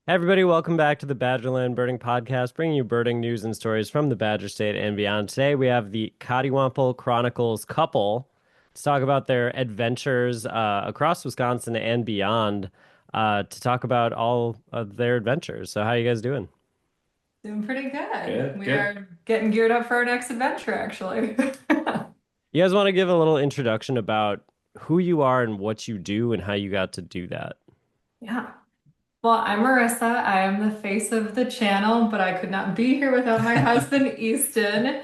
Hey everybody, welcome back to the Badgerland Birding Podcast, bringing you birding news and stories from the Badger State and beyond. Today we have the Coddiwomple Chronicles couple to talk about their adventures across Wisconsin and beyond, to talk about all of their adventures. So how are you guys doing? Doing pretty good. Good, We good. are getting geared up for our next adventure, actually. You guys want to give a little introduction about who you are and what you do and how you got to do that? Yeah. Well, I'm Marissa. I am the face of the channel, but I could not be here without my husband, Easton.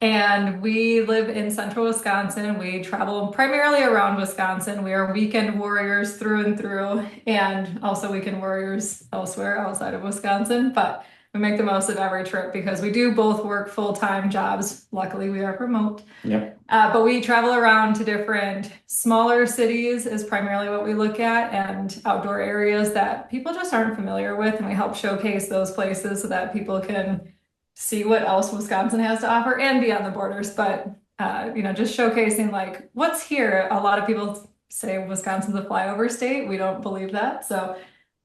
And we live in central Wisconsin. We travel primarily around Wisconsin. We are weekend warriors through and through, and also weekend warriors elsewhere outside of Wisconsin. But we make the most of every trip because we do both work full-time jobs. Luckily, we are remote. Yep. But we travel around to different smaller cities is primarily what we look at, and outdoor areas that people just aren't familiar with. And we help showcase those places so that people can see what else Wisconsin has to offer and beyond the borders. But just showcasing like what's here. A lot of people say Wisconsin's a flyover state. We don't believe that. So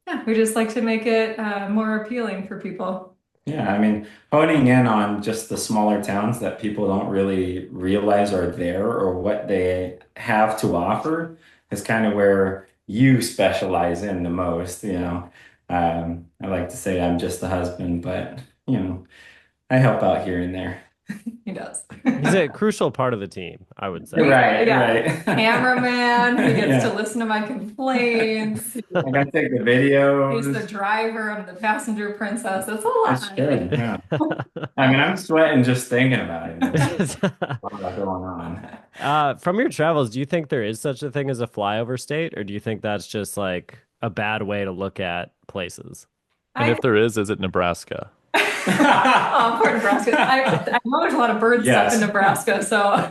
yeah, we just like to make it more appealing for people. Yeah, I mean, honing in on just the smaller towns that people don't really realize are there or what they have to offer is kind of where you specialize in the most, you know. I like to say I'm just the husband, but I help out here and there. He does. He's a crucial part of the team, I would say. Right, Yeah. right. Cameraman, he gets to Yeah. listen to my complaints. I gotta take the He's the videos. driver, I'm the passenger princess. That's a That's lot. true. Yeah. I mean, I'm sweating just thinking about it. There's a lot going on. From your travels, do you think there is such a thing as a flyover state, or do you think that's just like a bad way to look at places? And I if there is it Nebraska? oh, poor Nebraska. I know there's a lot of bird stuff in Yes. Nebraska, so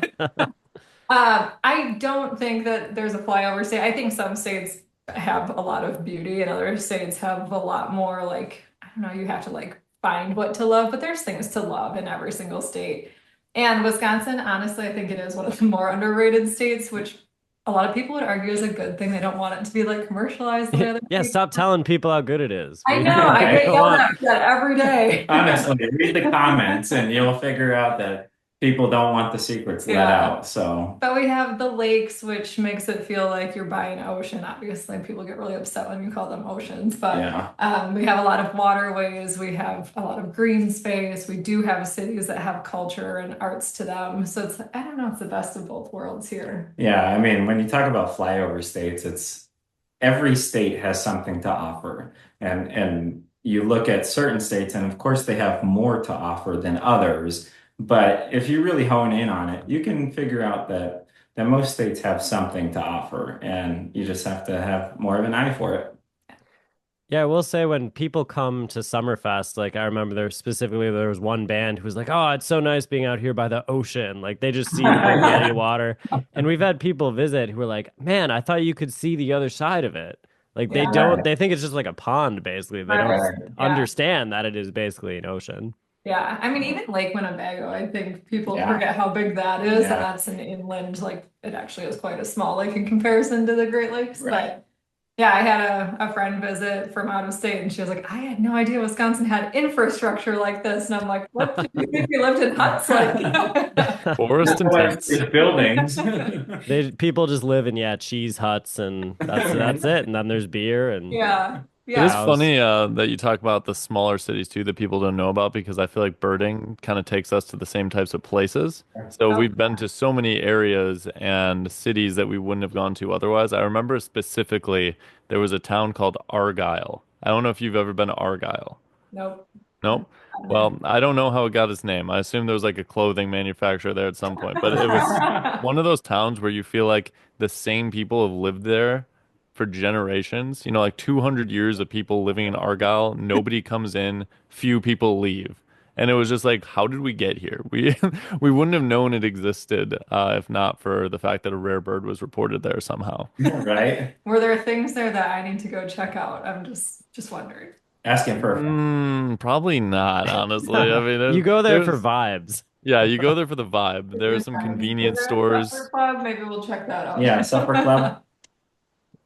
I don't think that there's a flyover state. I think some states have a lot of beauty and other states have a lot more like, I don't know, you have to like find what to love, but there's things to love in every single state. And Wisconsin, honestly, I think it is one of the more underrated states, which a lot of people would argue is a good thing. They don't want it to be like commercialized the way other Yeah, states. stop telling people how good it is. I We, know, I we get don't yelled want. at for that every day. Honestly, read the comments and you'll figure out that people don't want the secrets let Yeah. out. So, But we have the lakes, which makes it feel like you're by an ocean. Obviously, people get really upset when you call them oceans, but yeah. we have a lot of waterways. We have a lot of green space. We do have cities that have culture and arts to them. So it's, I don't know, it's the best of both worlds here. Yeah. I mean, when you talk about flyover states, it's every state has something to offer. And you look at certain states, and of course they have more to offer than others. But if you really hone in on it, you can figure out that most states have something to offer, and you just have to have more of an eye for it. Yeah, I will say when people come to Summerfest, like I remember there was one band who was like, "Oh, it's so nice being out here by the ocean." Like they just see the big Yeti water. And we've had people visit who are like, "Man, I thought you could see the other side of it." Like they Yeah. don't, Right, they think it's just like a pond basically. They don't Right. right. Yeah. understand that it is basically an ocean. Yeah. I mean, even Lake Winnebago, I think people Yeah, forget how big that is. And yeah, that's an inland, like it actually is quite a small lake in comparison to the Great Lakes. right. But yeah, I had a friend visit from out of state and she was like, I had no idea Wisconsin had infrastructure like this. And I'm like, what did you think we lived in huts? Like, Forest and tents. It's buildings. They people just live in cheese huts and that's it. And then there's beer and yeah, It is yeah, cows. funny that you talk about the smaller cities too that people don't know about because I feel like birding kind of takes us to the same types of places. So oh, we've been to so many areas and cities that we wouldn't have gone to otherwise. I remember specifically there was a town called Argyle. I don't know if you've ever been to Argyle. nope. Nope. Well, I don't know how it got its name. I assume there was like a clothing manufacturer there at some point, but it was one of those towns where you feel like the same people have lived there for generations. You know, like 200 years of people living in Argyle. Nobody comes in, few people leave. And it was just like, how did we get here? We we wouldn't have known it existed if not for the fact that a rare bird was reported there somehow. Right? Were there things there that I need to go check out? I'm just wondering. Asking for a friend. Probably not, honestly. I mean, You go there for there's vibes. yeah, you go there for the vibe. Is There are there some is convenience there a supper stores. club? Maybe we'll check that Yeah, supper club.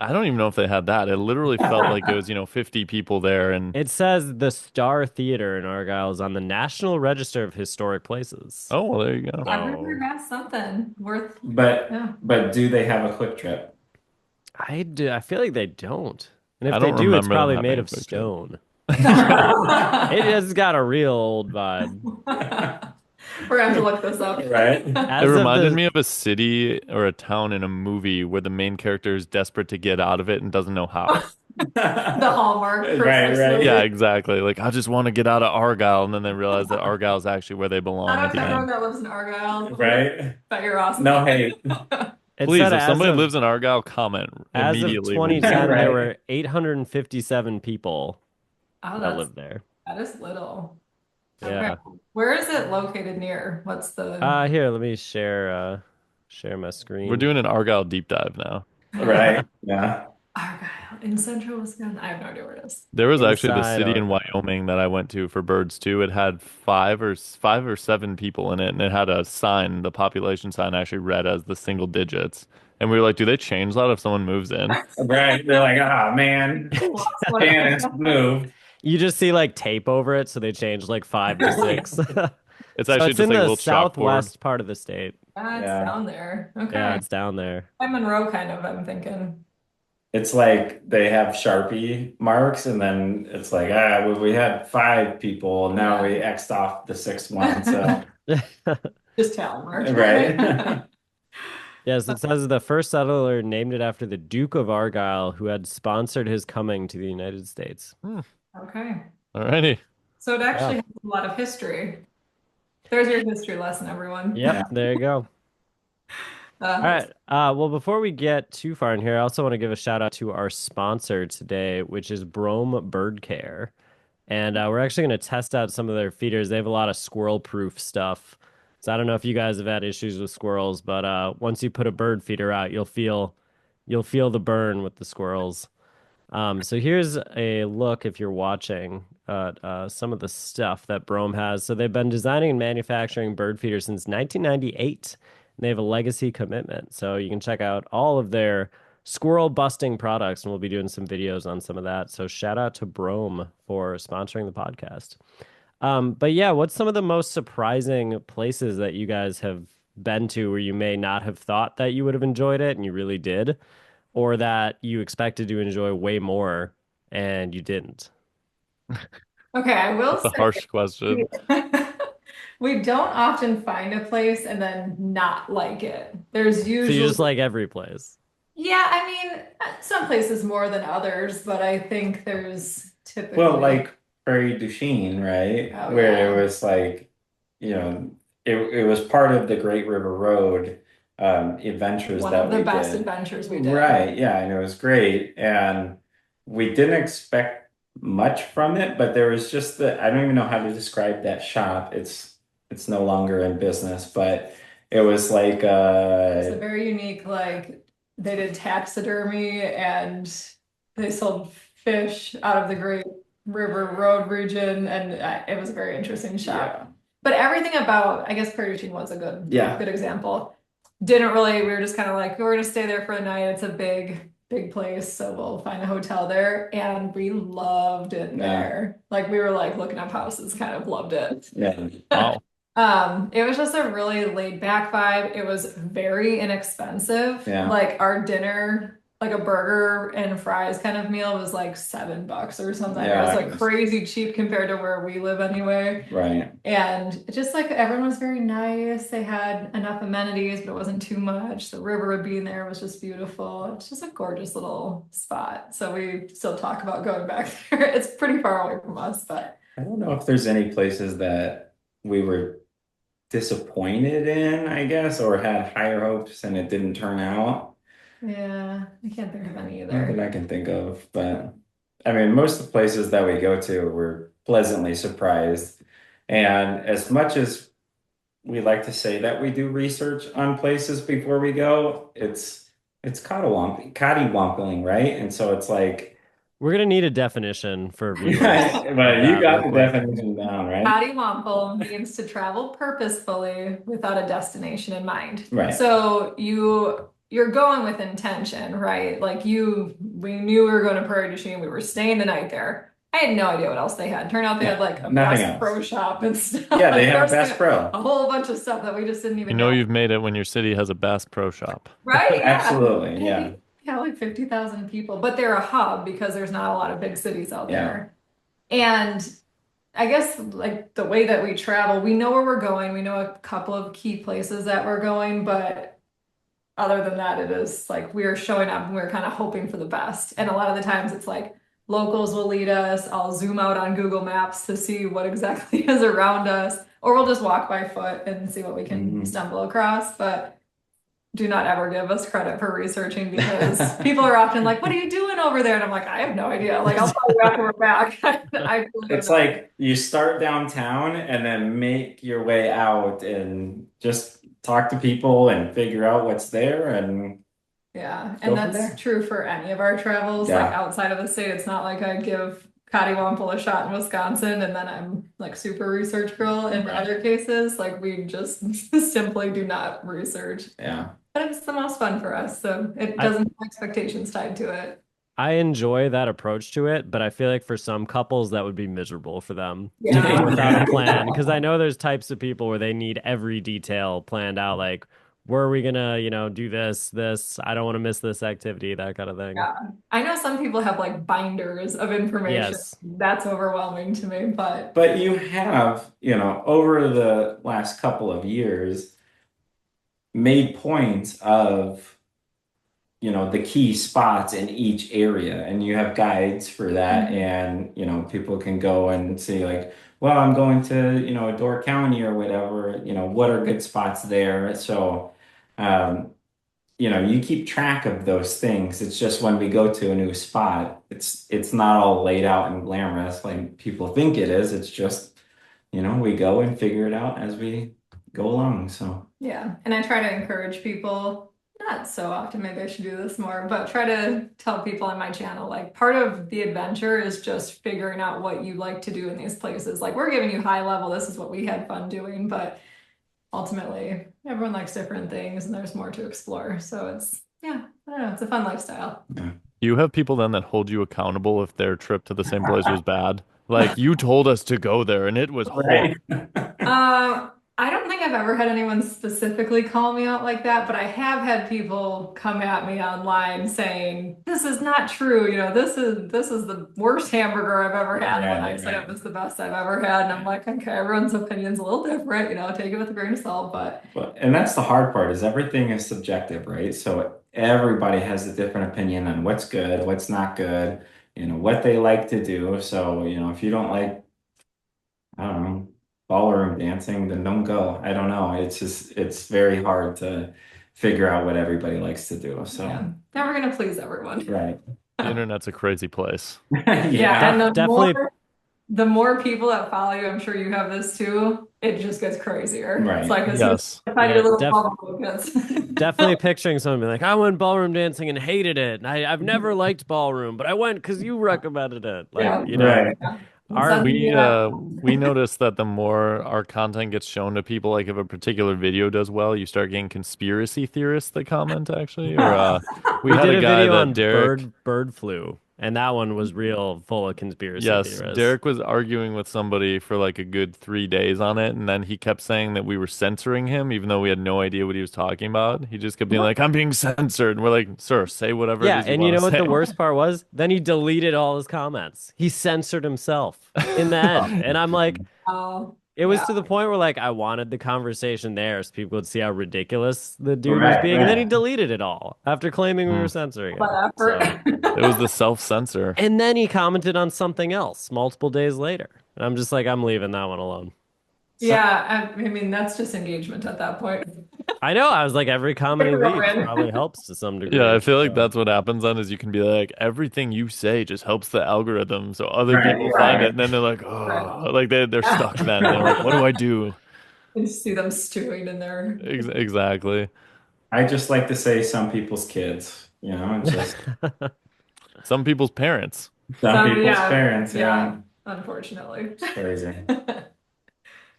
out. I don't even know if they had that. It literally felt like it was, 50 people there. And It says the Star Theater in Argyle is on the National Register of Historic Places. oh, well, there you go. Everywhere has something worth. But Yeah. but do they have a Quick Trip? I feel like they don't. And if I they don't do, it's remember them probably having made a of Quick Trip. stone. It has got a real old vibe. We're gonna have to look this up. Right? It As of reminded the me of a city or a town in a movie where the main character is desperate to get out of it and doesn't know how. The Hallmark Right, Christmas right. movie. Yeah, exactly. Like, I just want to get out of Argyle, and then they realize that Argyle is actually where they belong Shout at out the to everyone end. that lives in Argyle. Right? But you're awesome. No hate. it Please, said if somebody lives in Argyle, comment as of immediately. 2010, Right. there were 857 people Oh, that lived there. that is little. Yeah. Okay. Where is it located near? What's the Here, let me share my screen. We're doing an Argyle deep dive now. Right? Yeah. Argyle in central Wisconsin? I have no idea where it is. There was actually the Inside city in Argyle. Wyoming that I went to for birds too. It had five or seven people in it, and it had a sign. The population sign actually read as the single digits. And we were like, do they change that if someone moves in? Right. They're like, oh man, Janice moved. You just see like tape over it, so they changed like 5 to 6. It's So actually it's just in like a the little chalkboard. southwest part of the state. It's Yeah. down there. Okay. Yeah, it's down there. By Monroe, kind of, I'm thinking. It's like they have Sharpie marks, and then it's like, well, we had 5 people. Now we X'd off the 6th one. So, Just tally mark. right. Yes, it says the first settler named it after the Duke of Argyll, who had sponsored his coming to the United States. Okay. Alrighty. So it actually has a lot of history. There's your history lesson, everyone. Yep, Yeah. there you go. All right. Well, before we get too far in here, I also want to give a shout out to our sponsor today, which is Brome Bird Care. And we're actually going to test out some of their feeders. They have a lot of squirrel-proof stuff. So I don't know if you guys have had issues with squirrels, but once you put a bird feeder out, you'll feel the burn with the squirrels. So here's a look, if you're watching, at some of the stuff that Brome has. So they've been designing and manufacturing bird feeders since 1998, and they have a legacy commitment. So you can check out all of their squirrel busting products, and we'll be doing some videos on some of that. So shout out to Brome for sponsoring the podcast. But yeah, what's some of the most surprising places that you guys have been to where you may not have thought that you would have enjoyed it and you really did, or that you expected to enjoy way more and you didn't? Okay, I will That's a say harsh question. we don't often find a place and then not like it. There's So you usually just like every place. Yeah, I mean, some places more than others, but I think there's typically Well, like Prairie du Chien, right? Oh, Where yeah. it was like, it was part of the Great River Road adventures one that of the we best did. adventures we did. Right, yeah, and it was great. And we didn't expect much from it, but there was just I don't even know how to describe that shop. It's no longer in business, but it was like It's a very unique, like they did taxidermy and they sold fish out of the Great River Road region, and it was a very interesting shop. yeah. But everything about, I guess Prairie du Chien was a Yeah. good example. We were just kind of like, we're gonna stay there for the night. It's a big place, so we'll find a hotel there. And we loved it Yeah. there. Like we were like looking up houses, kind of loved it. Yeah. Wow. It was just a really laid back vibe. It was very inexpensive. Yeah. Like our dinner, like a burger and fries kind of meal was like $7 or something. It Yeah, was it like was- crazy cheap compared to where we live anyway. Right. And just like everyone was very nice. They had enough amenities, but it wasn't too much. The river being there was just beautiful. It's just a gorgeous little spot. So we still talk about going back there. It's pretty far away from us, but I don't know if there's any places that we were disappointed in, I guess, or had higher hopes and it didn't turn out. yeah, I can't think of any Not that either. I can think of, but I mean, most of the places that we go to, we're pleasantly surprised. And as much as we like to say that we do research on places before we go, it's coddiwompling, right? And so it's like, We're gonna need a definition for viewers. but of you that got the real quick. definition down, right? Coddiwomple means to travel purposefully without a destination in mind. Right. So you you're going with intention, right? Like we knew we were going to Prairie du Chien. We were staying the night there. I had no idea what else they had. Turned out they had like a nothing Bass else. Pro Shop and stuff. Yeah, they have There's Bass Pro. a whole bunch of stuff that we just didn't You even know know. you've made it when your city has a Bass Pro Shop. Right? Yeah. Absolutely, yeah. Yeah, like 50,000 people, but they're a hub because there's not a lot of big cities out Yeah. there. And I guess like the way that we travel, we know where we're going. We know a couple of key places that we're going, but other than that, it is like we're showing up and we're kind of hoping for the best. And a lot of the times it's like locals will lead us. I'll zoom out on Google Maps to see what exactly is around us, or we'll just walk by foot and see what we can stumble across. But do not ever give us credit for researching, because people are often like, what are you doing over there? And I'm like, I have no idea. Like, I'll tell you after we're back. It's like you start downtown and then make your way out and just talk to people and figure out what's there. And yeah, Go and from that's there. true for any of our travels. Yeah. Like outside of the state, it's not like I give Coddiwomple a shot in Wisconsin and then I'm like super research girl. In Right. other cases, like we just simply do not research. yeah. But it's the most fun for us, so it doesn't have expectations tied to it. I enjoy that approach to it, but I feel like for some couples that would be miserable for them to Yeah. go without a plan. Because I know there's types of people where they need every detail planned out, like where are we gonna, do this, I don't want to miss this activity, that kind of thing. Yeah. I know some people have like binders of information. Yes. That's overwhelming to me, but But you have, over the last couple of years, made points of, the key spots in each area, and you have guides for that. And, people can go and see like, well, I'm going to, Door County or whatever, what are good spots there. So, you keep track of those things. It's just when we go to a new spot, it's not all laid out and glamorous like people think it is. It's just, we go and figure it out as we go along. So yeah. And I try to encourage people, not so often, maybe I should do this more, but try to tell people on my channel, like part of the adventure is just figuring out what you like to do in these places. Like we're giving you high level, this is what we had fun doing, but ultimately everyone likes different things and there's more to explore. So it's, yeah, I don't know, it's a fun lifestyle. You have people then that hold you accountable if their trip to the same place was bad. Like you told us to go there and it was right. I don't think I've ever had anyone specifically call me out like that, but I have had people come at me online saying, this is not true. This is the worst hamburger I've ever had. When I said it was the best I've ever had. And I'm like, okay, everyone's opinion's a little different, take it with a grain of salt, but And that's the hard part, is everything is subjective, right? So everybody has a different opinion on what's good, what's not good, what they like to do. So, if you don't like, I don't know, ballroom dancing, then don't go. I don't know. It's very hard to figure out what everybody likes to do. So yeah, never gonna please everyone. right. The internet's a crazy place. Yeah, and Definitely. The more people that follow you, I'm sure you have this too, it just gets crazier. Right. It's like Yes. find your little bubble gets. Definitely picturing someone being like, I went ballroom dancing and hated it. And I've never liked ballroom, but I went because you recommended it. Like, Yeah. Right. We noticed that the more our content gets shown to people, like if a particular video does well, you start getting conspiracy theorists that comment actually. Or we had did a a guy video that on Derek. bird flu, and that one was real full of conspiracy Yes, theorists. Derek was arguing with somebody for like a good 3 days on it, and then he kept saying that we were censoring him, even though we had no idea what he was talking about. He just kept being like, "I'm being censored," and we're like, "Sir, say whatever." Yeah, it is you and you want know to what say. the worst part was? Then he deleted all his comments. He censored himself in the end. And I'm like, Oh, it was yeah. to the point where like I wanted the conversation there so people would see how ridiculous the dude was being. And then he deleted it all after claiming we were censoring But it. effort. It was the self-censor. And then he commented on something else multiple days later. And I'm just like, I'm leaving that one alone. Yeah, I mean that's just engagement at that point. I know. I was like, every comment he leaves Win. probably helps to some degree. Yeah, I feel like that's what happens then is you can be like, everything you say just helps the algorithm, so other people find it, and then they're like, oh, like they're stuck then. They're like, what do I do? You see them stewing in there. Exactly. I just like to say some people's kids, just Some people's parents. some people's yeah, parents. yeah. Yeah. Unfortunately. It's crazy.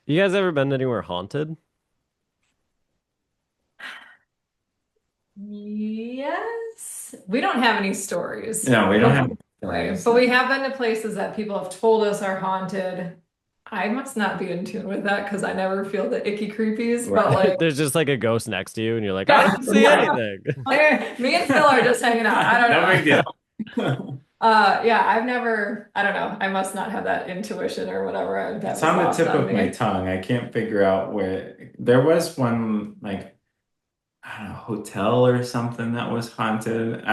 You guys ever been anywhere haunted? Yes. We don't have any stories. No, we don't have But we have been to places that people have told us are haunted. I must not be in tune with that because I never feel the icky creepies, but like, There's just like a ghost next to you, and you're like, I yeah, don't see anything. me and Phil are just hanging out. I don't No know. big deal. Yeah, I've never, I don't know. I must not have that intuition or whatever. That It's was on the lost tip on of my me. tongue. I can't figure out where there was one like I don't know, hotel or something that was haunted.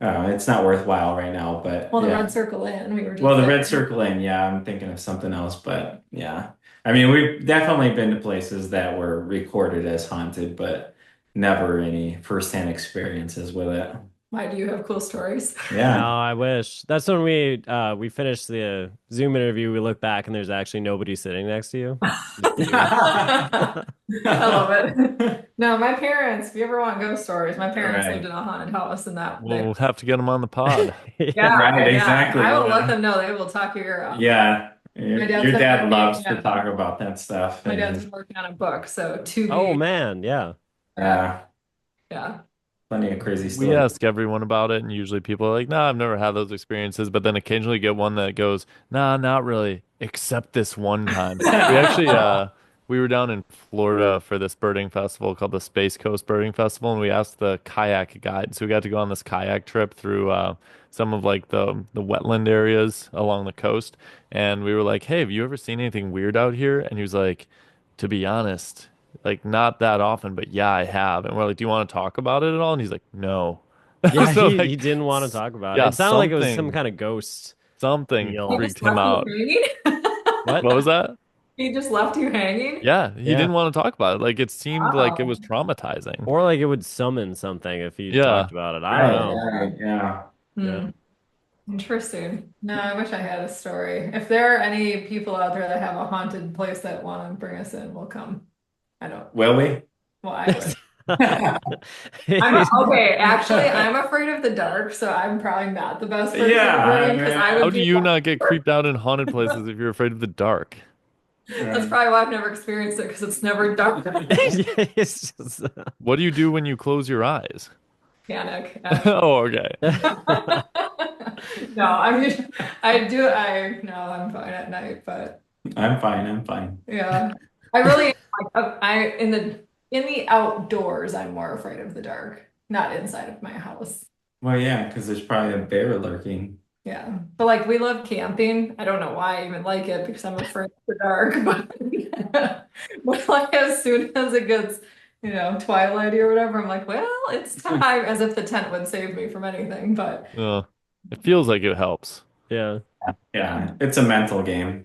It's not worthwhile right now, but Well, the yeah. Red Circle Inn, we were Well, just the there. Red Circle Inn, yeah, I'm thinking of something else, but yeah. I mean, we've definitely been to places that were recorded as haunted, but never any firsthand experiences with it. Why do you have cool stories? No, Yeah. I wish. That's when we finished the Zoom interview. We look back and there's actually nobody sitting next to you. Just you. I love it. No, my parents, if you ever want ghost stories, my parents lived Right. in a haunted house and that they, We'll have to get them on the pod. Yeah. Right, yeah, exactly. I will Yeah. let them know. They will talk your ear out. Yeah. My Your dad's been dad working, loves to yeah, talk about that stuff. my dad's And been working on a book, so to Oh be, man, yeah. yeah, yeah. plenty of crazy We stories. ask everyone about it, and usually people are like, "Nah, I've never had those experiences." But then occasionally get one that goes, "Nah, not really, except this one time." We actually, we were down in Florida for this birding festival called the Space Coast Birding Festival, and we asked the kayak guide. So we got to go on this kayak trip through some of like the wetland areas along the coast, and we were like, "Hey, have you ever seen anything weird out here?" And he was like, "To be honest." Like not that often, but yeah, I have. And we're like, do you want to talk about it at all? And he's like, no. Yeah, So he like, didn't want to talk about it. yeah, It sounded like it was some something, kind of ghost something He deal. just freaked him left you out. hanging? What? What was that? He just left you hanging? Yeah, he Yeah. didn't want to talk about it. Like it seemed like it was Wow. traumatizing. Or like it would summon something if you Yeah. talked about it. I don't Right, know. right, yeah. Yeah. Hmm. Interesting. No, I wish I had a story. If there are any people out there that have a haunted place that want to bring us in, we'll come. I don't. Will we? Well, I would. Okay, actually, I'm afraid of the dark, so I'm probably not the best person to bring Yeah, in because I How would do be. you not get creeped out in haunted places if you're afraid of the dark? That's probably why I've never experienced it because it's never dark. It's just What do you do when you close your eyes? Panic, actually. Oh, okay. No, I mean, I do. No, I'm fine at night, but I'm fine, I'm fine. yeah, I really like. I in the outdoors, I'm more afraid of the dark, not inside of my house. Well, yeah, because there's probably a bear lurking. Yeah, but like we love camping. I don't know why I even like it because I'm afraid of the dark. But like as soon as it gets, twilighty or whatever, I'm like, well, it's time. As if the tent would save me from anything. But Uh, it feels like it helps. yeah. Yeah, it's a mental game.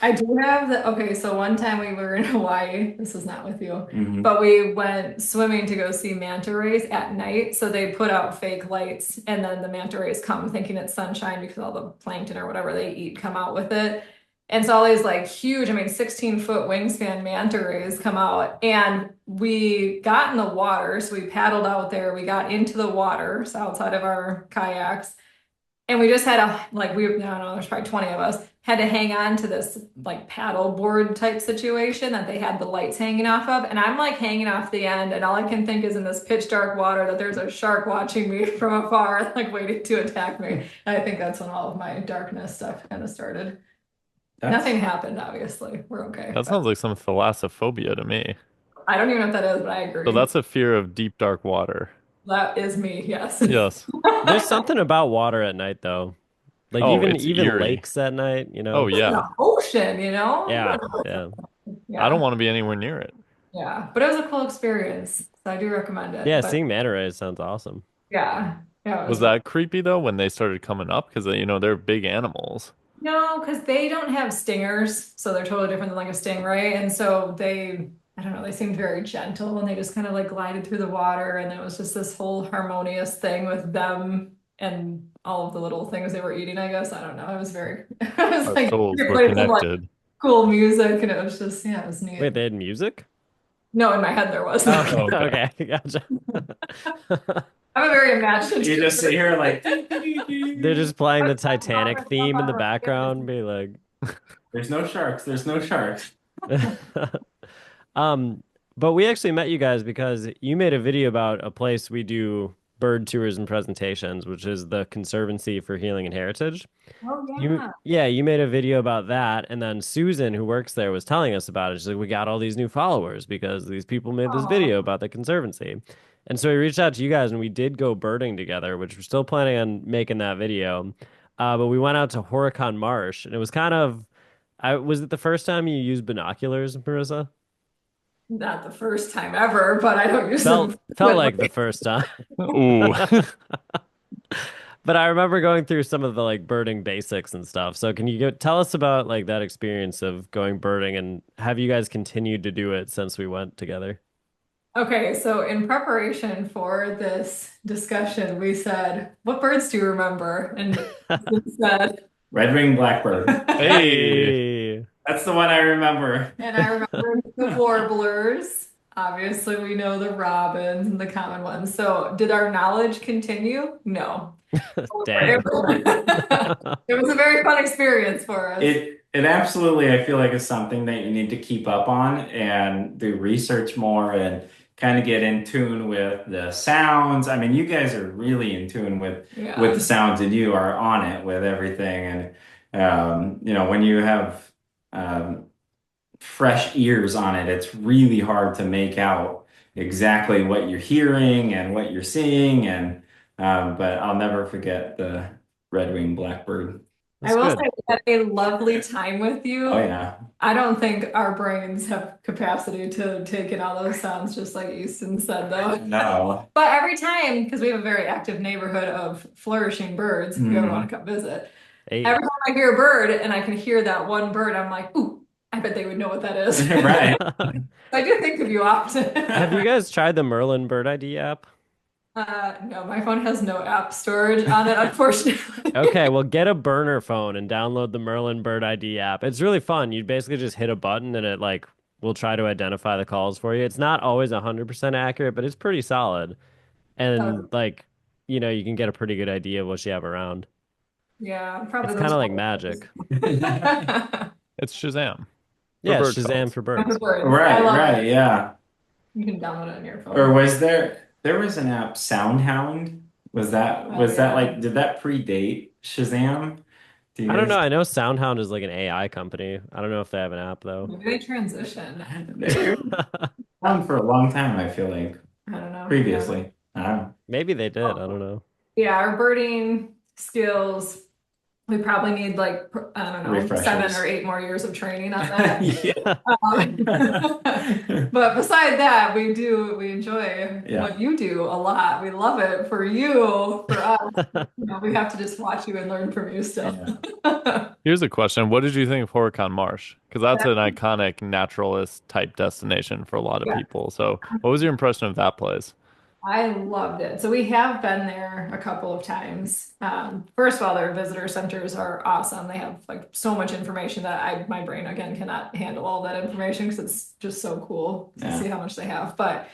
I do have okay, so one time we were in Hawaii. This was not with you, Hmm. but we went swimming to go see manta rays at night. So they put out fake lights, and then the manta rays come thinking it's sunshine because all the plankton or whatever they eat come out with it. And so all these like huge, I mean, 16-foot wingspan manta rays come out, and we got in the water. So we paddled out there. We got into the water, so outside of our kayaks. And we just had I don't know, there's probably 20 of us, had to hang on to this like paddle board type situation that they had the lights hanging off of. And I'm like hanging off the end, and all I can think is in this pitch dark water that there's a shark watching me from afar, like waiting to attack me. And I think that's when all of my darkness stuff kind of started. Nothing happened, obviously. We're okay. That sounds like some thalassophobia to me. I don't even know what that is, but I agree. So that's a fear of deep, dark water. That is me, yes. Yes. There's something about water at night though. Like Oh, even it's even eerie. lakes at night, Oh, In yeah. the ocean, Yeah, yeah. I don't Yeah. want to be anywhere near it. Yeah. But it was a cool experience. So I do recommend it. Yeah, But seeing manta rays sounds awesome. yeah. Yeah, it Was was fun. that creepy though when they started coming up? Because they're big animals. No, because they don't have stingers, so they're totally different than like a stingray. And so I don't know, they seemed very gentle and they just kind of like glided through the water. And it was just this whole harmonious thing with them and all of the little things they were eating, I guess. I don't know. It was very, it was Our like souls we were played some like connected. cool music and it was just, yeah, it was neat. Wait, they had music? No, in my head there was. Okay, Okay. okay, gotcha. I'm a very imaginative. You just sit here like, They're just playing the Titanic theme in the background, be like, there's no sharks, there's no sharks. um, But we actually met you guys because you made a video about a place we do bird tours and presentations, which is the Conservancy for Healing and Heritage. Oh You, yeah. yeah, you made a video about that, and then Susan, who works there, was telling us about it. She's like, "We got all these new followers because these people made this video Oh, about the Conservancy." And so we reached out to you guys, and we did go birding together, which we're still planning on making that video. But we went out to Horicon Marsh, and it was kind of, was it the first time you used binoculars, Marissa? not the first time ever, but I don't use them Felt like the frequently. first time. Ooh. But I remember going through some of the like birding basics and stuff. So can you tell us about like that experience of going birding and have you guys continued to do it since we went together? Okay, so in preparation for this discussion, we said, "What birds do you remember?" And we said, Red-winged blackbird. Hey, Hey. that's the one I remember. and I remember the warblers. Obviously, we know the robins and the common ones. So, did our knowledge continue? No. It Dang. was a very fun experience for us. It absolutely, I feel like, is something that you need to keep up on and do research more and kind of get in tune with the sounds. I mean, you guys are really in tune with Yeah. the sounds, and you are on it with everything. And when you have um, fresh ears on it, it's really hard to make out exactly what you're hearing and what you're seeing. And but I'll never forget the red-winged blackbird. I That's will good. say we had a lovely time with you. Oh yeah. I don't think our brains have capacity to take in all those sounds, just like Easton said, though. No. But every time, because we have a very active neighborhood of flourishing birds, if you ever want to come visit, Hey. every time I hear a bird and I can hear that one bird, I'm like, ooh, I bet they would know what that is. Right. I do think of you often. Have you guys tried the Merlin Bird ID app? No, my phone has no app storage on it, unfortunately. Okay, well, get a burner phone and download the Merlin Bird ID app. It's really fun. You basically just hit a button and it like will try to identify the calls for you. It's not always 100% accurate, but it's pretty solid. And Um, like, you can get a pretty good idea of what you have around. yeah, It's probably kind those of like photos. magic. It's Shazam for Yeah, bird Shazam calls. for birds. Birds. I Right, love right, it. yeah. You can download it on your Or phone. was there was an app, Soundhound? Was that Oh, was that yeah. like did that predate Shazam? Do you I don't know. guys I know SoundHound is like an AI company. I don't know if they have an app though. Maybe they transitioned. they were around for a long time, I feel like, I don't know. Yeah. previously. I don't Maybe they did. I don't know. Yeah, our birding skills, we probably need like, I don't know. know, 7 or 8 Refreshers. more years of training on that. Yeah. But beside that, we enjoy Yeah. what you do a lot. We love it for you, for us. We have to just watch you and learn from you still. Yeah. Here's a question. What did you think of Horicon Marsh? Because that's an iconic naturalist type destination for a lot of Yeah. people. So what was your impression of that place? I loved it. So we have been there a couple of times. First of all, their visitor centers are awesome. They have like so much information that my brain again cannot handle all that information because it's just so cool to Yeah. see how much they have. But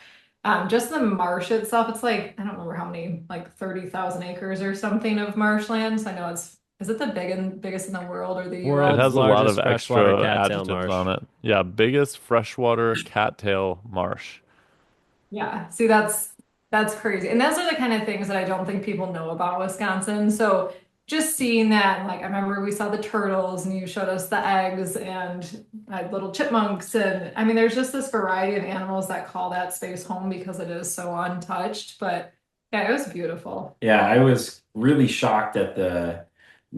just the marsh itself, it's like I don't remember how many, like 30,000 acres or something of marshlands. I know is it the biggest in the world or the It World's has a lot of largest freshwater extra cattail adjectives marsh. on it. Yeah, biggest freshwater cattail marsh. Yeah, see, that's crazy. And those are the kind of things that I don't think people know about Wisconsin. So just seeing that, like I remember we saw the turtles and you showed us the eggs and little chipmunks. And I mean, there's just this variety of animals that call that space home because it is so untouched. But yeah, it was beautiful. Yeah, I was really shocked at the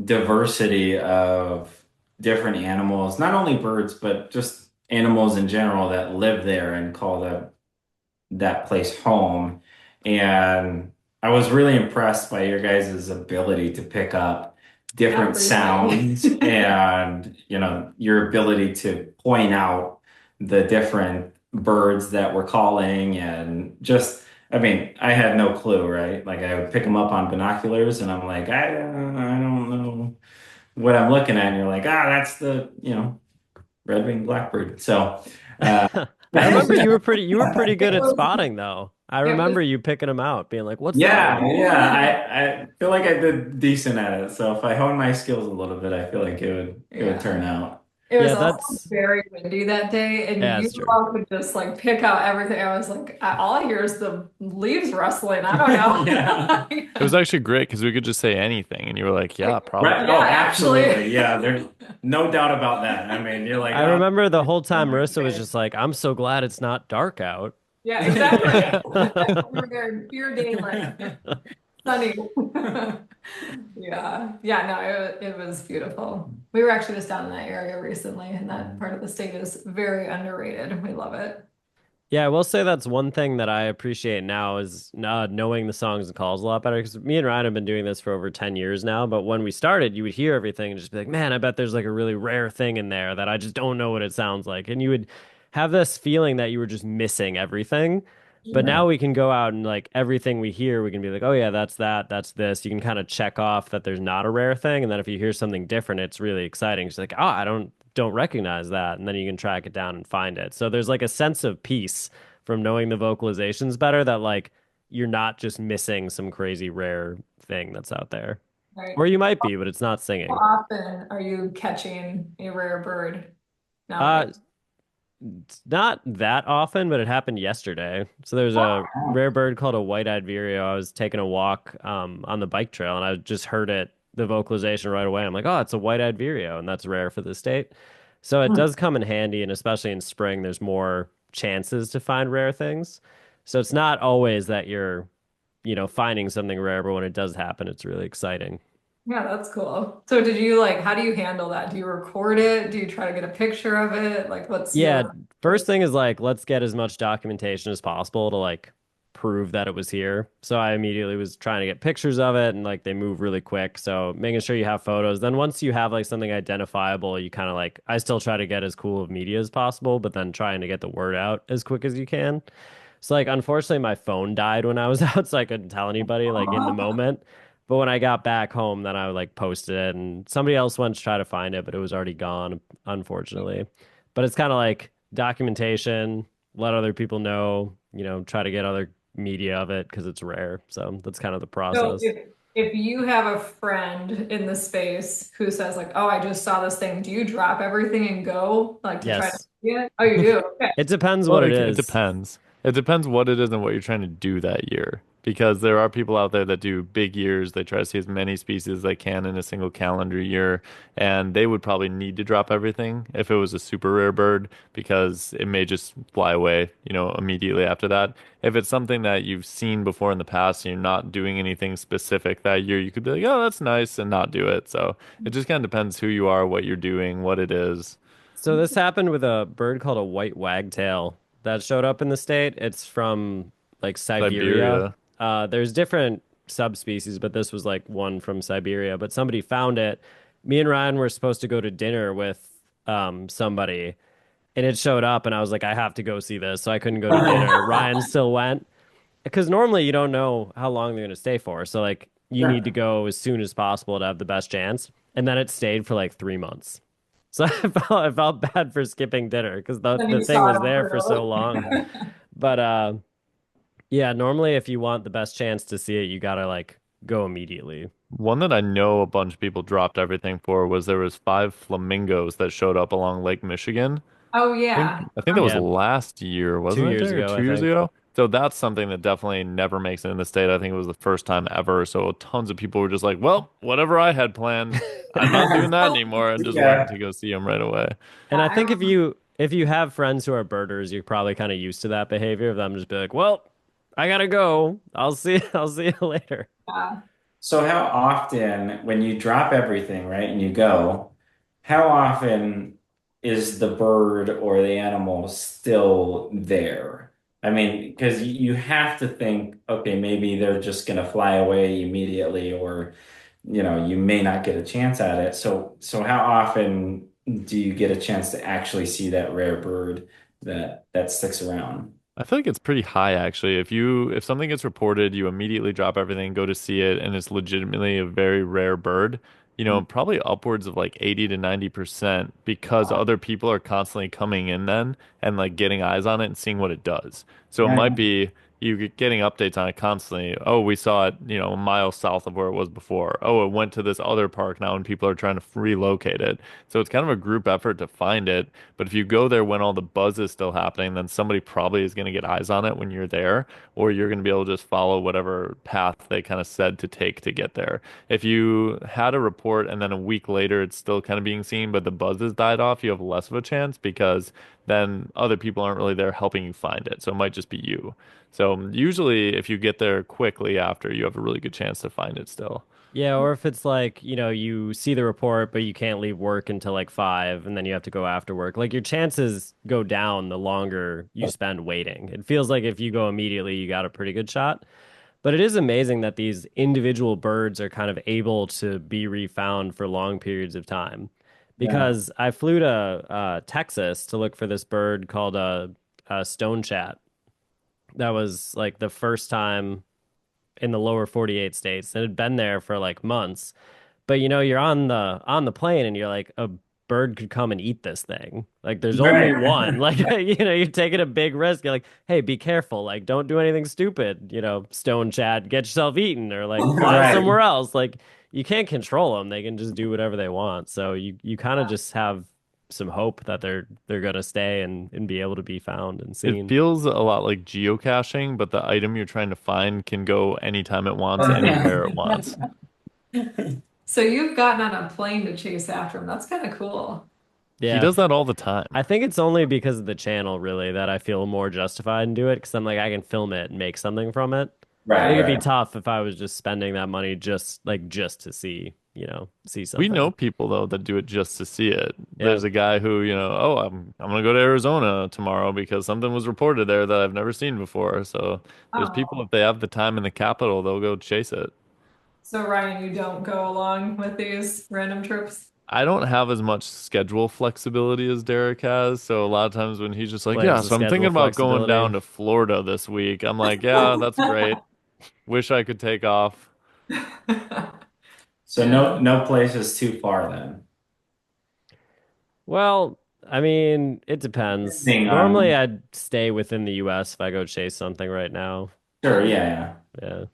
diversity of different animals, not only birds, but just animals in general that live there and call that place home. And I was really impressed by your guys' ability to pick up different Everything. sounds and, your ability to point out the different birds that we're calling and just, I mean, I had no clue, right? Like I would pick them up on binoculars and I'm like, I don't know what I'm looking at. And you're like, that's the, red-winged blackbird. So, uh, I remember you were pretty good at spotting though. I It was remember you picking them out, being like, "What's that?" yeah, I feel like I did decent at it. So if I hone my skills a little bit, I feel like it would Yeah. turn out. It was Yeah, also that's very windy that day, and yeah, you that's true. all could just like pick out everything. I was like, all I hear is the leaves rustling. I don't Yeah. know. It was actually great because we could just say anything, and you were like, "Yeah, Right. probably." Yeah, Oh, actually. absolutely. Yeah, there's no doubt about that. I mean, you're like, I oh, remember the whole time Marissa was just like, "I'm so glad it's not dark out." Yeah, exactly. We were there in pure daylight, sunny. Yeah, yeah, no, it was beautiful. We were actually just down in that area recently, and that part of the state is very underrated. We love it. Yeah, I will say that's one thing that I appreciate now is knowing the songs and calls a lot better because me and Ryan have been doing this for over 10 years now. But when we started, you would hear everything and just be like, man, I bet there's like a really rare thing in there that I just don't know what it sounds like. And you would have this feeling that you were just missing everything. But right. now we can go out and like everything we hear, we can be like, oh, yeah, that's that, that's this. You can kind of check off that there's not a rare thing. And then if you hear something different, it's really exciting. It's like, oh, I don't recognize that, and then you can track it down and find it. So there's like a sense of peace from knowing the vocalizations better that like you're not just missing some crazy rare thing that's out there. Right. Or you might be, but it's not How singing. often are you catching a rare bird nowadays? Uh it's not that often, but it happened yesterday. So there's a rare bird called a white-eyed vireo. I was taking a walk on the bike trail and I just heard it, the vocalization right away. I'm like, oh, it's a white-eyed vireo, and that's rare for the state. So it does come in handy, and especially in spring, there's more chances to find rare things. So it's not always that you're, finding something rare, but when it does happen, it's really exciting. Yeah, that's cool. So did you like, how do you handle that? Do you record it? Do you try to get a picture of it? Like, what's Yeah, your first thing is like let's get as much documentation as possible to like prove that it was here. So I immediately was trying to get pictures of it and like they move really quick. So making sure you have photos. Then once you have like something identifiable, you kind of like I still try to get as cool of media as possible, but then trying to get the word out as quick as you can. So like unfortunately my phone died when I was out, so I couldn't tell anybody like in the moment. But when I got back home, then I like posted it and somebody else went to try to find it, but it was already gone, unfortunately. But it's kind of like documentation, let other people know, try to get other media of it because it's rare. So that's kind of the So process. if you have a friend in the space who says like, "Oh, I just saw this thing," do you drop everything and go like to try to Yes. see it? Oh, you do? Okay. It depends Well, what it it is. depends. It depends what it is and what you're trying to do that year. Because there are people out there that do big years. They try to see as many species as they can in a single calendar year. And they would probably need to drop everything if it was a super rare bird because it may just fly away, immediately after that. If it's something that you've seen before in the past and you're not doing anything specific that year, you could be like, oh, that's nice, and not do it. So it just kind of depends who you are, what you're doing, what it is. So this happened with a bird called a white wagtail that showed up in the state. It's from like Siberia. Siberia. There's different subspecies, but this was like one from Siberia. But somebody found it. Me and Ryan were supposed to go to dinner with somebody, and it showed up, and I was like, I have to go see this, so I couldn't go to dinner. Ryan still went because normally you don't know how long they're gonna stay for, so like you need to Sure. go as soon as possible to have the best chance. And then it stayed for like 3 months. So I felt bad for skipping dinner because the Then the you thing saw it was on there for so long. photo. But yeah, normally if you want the best chance to see it, you gotta like go immediately. One that I know a bunch of people dropped everything for was there was five flamingos that showed up along Lake Michigan. Oh I think yeah. I think that was Yeah, last year, two wasn't it, years Derek? Or ago, I 2 years think. ago? So that's something that definitely never makes it in the state. I think it was the first time ever. So tons of people were just like, well, whatever I had planned, I'm not doing that Oh, anymore, and just went Yeah. to go see them right away. And I yeah, think if you have friends who are birders, you're probably kind of used to that behavior of them just be like, well, I gotta go. I'll see you later. yeah. So how often, when you drop everything, right, and you go, how often is the bird or the animal still there? I mean, because you have to think, okay, maybe they're just going to fly away immediately, or you may not get a chance at it. So how often do you get a chance to actually see that rare bird that sticks around? I feel like it's pretty high actually. If something gets reported, you immediately drop everything, go to see it, and it's legitimately a very rare bird, probably upwards of like 80 to 90% because Wow. other people are constantly coming in then and like getting eyes on it and seeing what it does. So it might Right. be, you get getting updates on it constantly. Oh, we saw it, a mile south of where it was before. Oh, it went to this other park now and people are trying to relocate it. So it's kind of a group effort to find it. But if you go there when all the buzz is still happening, then somebody probably is going to get eyes on it when you're there, or you're going to be able to just follow whatever path they kind of said to take to get there. If you had a report and then a week later it's still kind of being seen, but the buzz has died off, you have less of a chance because then other people aren't really there helping you find it. So it might just be you. So usually if you get there quickly after, you have a really good chance to find it still. Yeah, or if it's like, you see the report, but you can't leave work until like 5, and then you have to go after work. Like your chances go down the longer you spend waiting. It feels like if you go immediately, you got a pretty good shot. But it is amazing that these individual birds are kind of able to be refound for long periods of time. Yeah. Because I flew to Texas to look for this bird called a stone chat. That was like the first time in the lower 48 states and had been there for like months. But you're on the plane and you're like, a bird could come and eat this thing. Like there's only Right. one. Like you're taking a big risk. You're like, hey, be careful. Like don't do anything stupid. Stone chat, get yourself eaten or like fly Right. somewhere else. Like you can't control them. They can just do whatever they want. So you kind of just have some hope that they're gonna stay and be able to be found and It seen. feels a lot like geocaching, but the item you're trying to find can go anytime it wants, Yeah. anywhere it wants. So you've gotten on a plane to chase after them. That's kind of cool. He Yeah. does that all the time. I think it's only because of the channel, really, that I feel more justified in do it because I'm like, I can film it and make something from it. I think Right, it'd be right. tough if I was just spending that money just to see We know something. people though that do it just to see it. Yeah. There's a guy who, oh, I'm gonna go to Arizona tomorrow because something was reported there that I've never seen before. So there's people, Oh, if they have the time in the capital, they'll go chase it. so Ryan, you don't go along with these random trips? I don't have as much schedule flexibility as Derek has, so a lot of times when he's just like, Blames yeah, the so I'm thinking schedule about going flexibility. down to Florida this week. I'm like, yeah, that's great. Wish I could take off. So Yeah. no place is too far then. Well, I mean, it depends. Depending Normally, on, I'd stay within the US if I go chase something right now. sure, yeah, Yeah.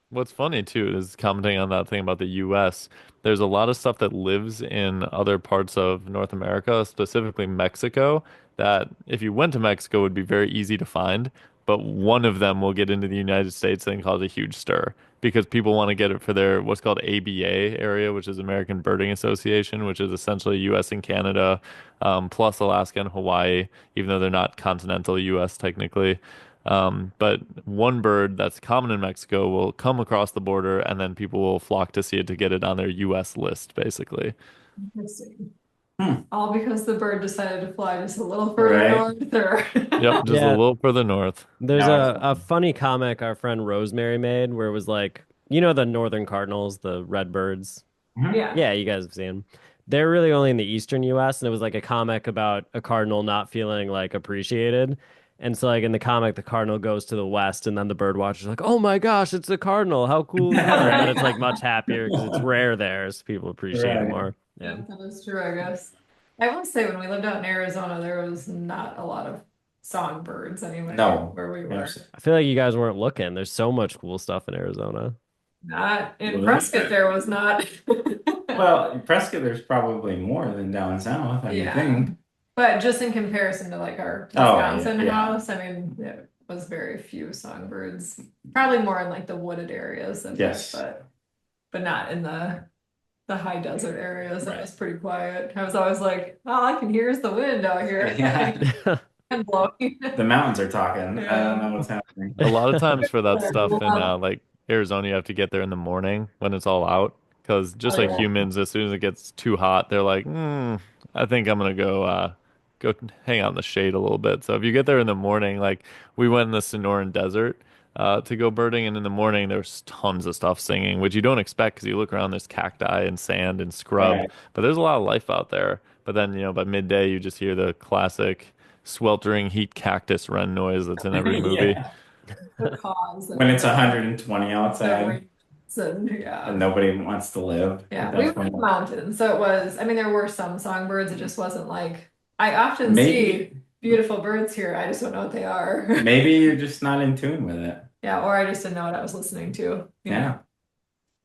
What's funny too is commenting on that thing about the US. There's a lot of stuff that lives in other parts of North America, specifically Mexico, that if you went to Mexico would be very easy to find, but one of them will get into the United States and cause a huge stir because people want to get it for their what's called ABA area, which is American Birding Association, which is essentially US and Canada, plus Alaska and Hawaii, even though they're not continental US technically. But one bird that's common in Mexico will come across the border and then people will flock to see it to get it on their US list, basically. Interesting. yeah. Hmm. All because the bird decided to fly just a little further Right. north or Yep, just a Yeah. little further north. There's Now a funny comic our friend Rosemary made where it was like, the northern cardinals, the red birds. Mhm. yeah. Yeah, you guys have seen them. They're really only in the eastern US, and it was like a comic about a cardinal not feeling like appreciated. And so like in the comic, the cardinal goes to the west, and then the bird watcher's like, "Oh my gosh, it's a cardinal! How cool is that?" And then it's like much happier because it's rare there, so people appreciate it Right. more. Yeah, Yeah, that is true, I guess. I will say when we lived out in Arizona, there was not a lot of songbirds anyway No. where we were. I feel like you guys weren't looking. There's so much cool stuff in Arizona. Not in Really? Prescott, there was not. Well, in Prescott, there's probably more than down south, I would Yeah. think. But just in comparison to like our Oh, yeah, Wisconsin yeah. house, I mean, it was very few songbirds. Probably more in like the wooded areas of Yes. it, but not in the high desert areas. It Right. was pretty quiet. I was always like, all I can hear is the wind out here. Yeah. And blowing. The mountains are talking. I don't know what's happening. A lot of times for that stuff in like Arizona, you have to get there in the morning when it's all out. Because just Oh, like yeah. humans, as soon as it gets too hot, they're like, I think I'm gonna go hang out in the shade a little bit. So if you get there in the morning, like we went in the Sonoran Desert to go birding, and in the morning there's tons of stuff singing, which you don't expect because you look around, there's cacti and sand and scrub, Right. but there's a lot of life out there. But then, by midday you just hear the classic sweltering heat cactus wren noise that's in every movie. Yeah. The cause When it's 120 outside and and yeah. nobody wants to live Yeah, at we that were in the point. mountains, so it was, I mean, there were some songbirds, it just wasn't like, I often see Maybe beautiful birds here, I just don't know what they are. maybe you're just not in tune with it. Yeah, or I just didn't know what I was listening to. You Yeah. know,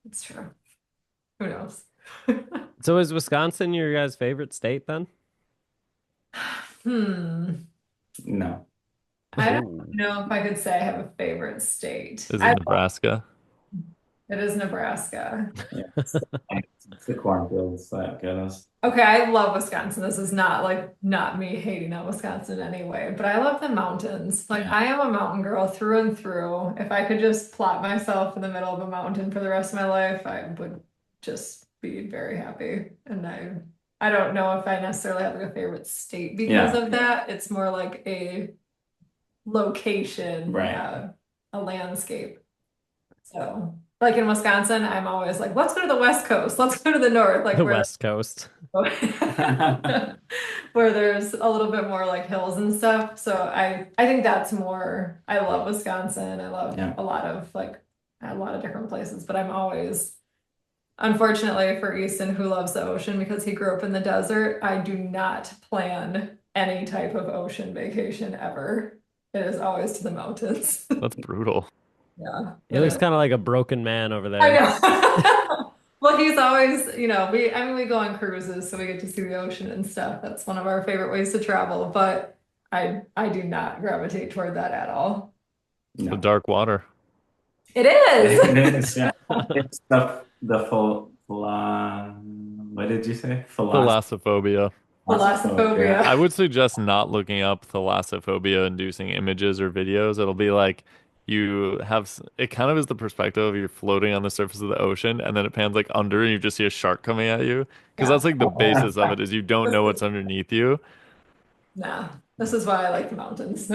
it's true. Who knows? So is Wisconsin your guys' favorite state then? No. I don't Ooh. know if I could say I have a favorite state. Is it Nebraska? It is Nebraska. Yeah. It's the cornfields that get us. Okay, I love Wisconsin. This is not me hating on Wisconsin anyway, but I love the mountains. Like Yeah. I am a mountain girl through and through. If I could just plot myself in the middle of a mountain for the rest of my life, I would just be very happy. And I don't know if I necessarily have like a favorite state because Yeah. of that. It's more like a location, Right. a landscape. So, like in Wisconsin, I'm always like, let's go to the West Coast, let's go to the North, like The where West Coast. where there's a little bit more like hills and stuff. So I think that's more. I love Wisconsin. I love Yeah. a lot of different places, but I'm always, unfortunately for Easton, who loves the ocean because he grew up in the desert, I do not plan any type of ocean vacation ever. It is always to the mountains. That's brutal. Yeah. He looks kind of like a broken man over there. I know. Well, he's always, we go on cruises, so we get to see the ocean and stuff. That's one of our favorite ways to travel, but I do not gravitate toward that at all. The No. dark water. It is. It is, yeah. It's the full, what did you say? Thalassophobia. Thalassophobia. I would suggest not looking up thalassophobia inducing images or videos. It'll be like it kind of is the perspective of you're floating on the surface of the ocean and then it pans like under and you just see a shark coming at you. Because Yeah. that's like the basis of it is you don't know what's underneath you. Nah, this is why I like the mountains.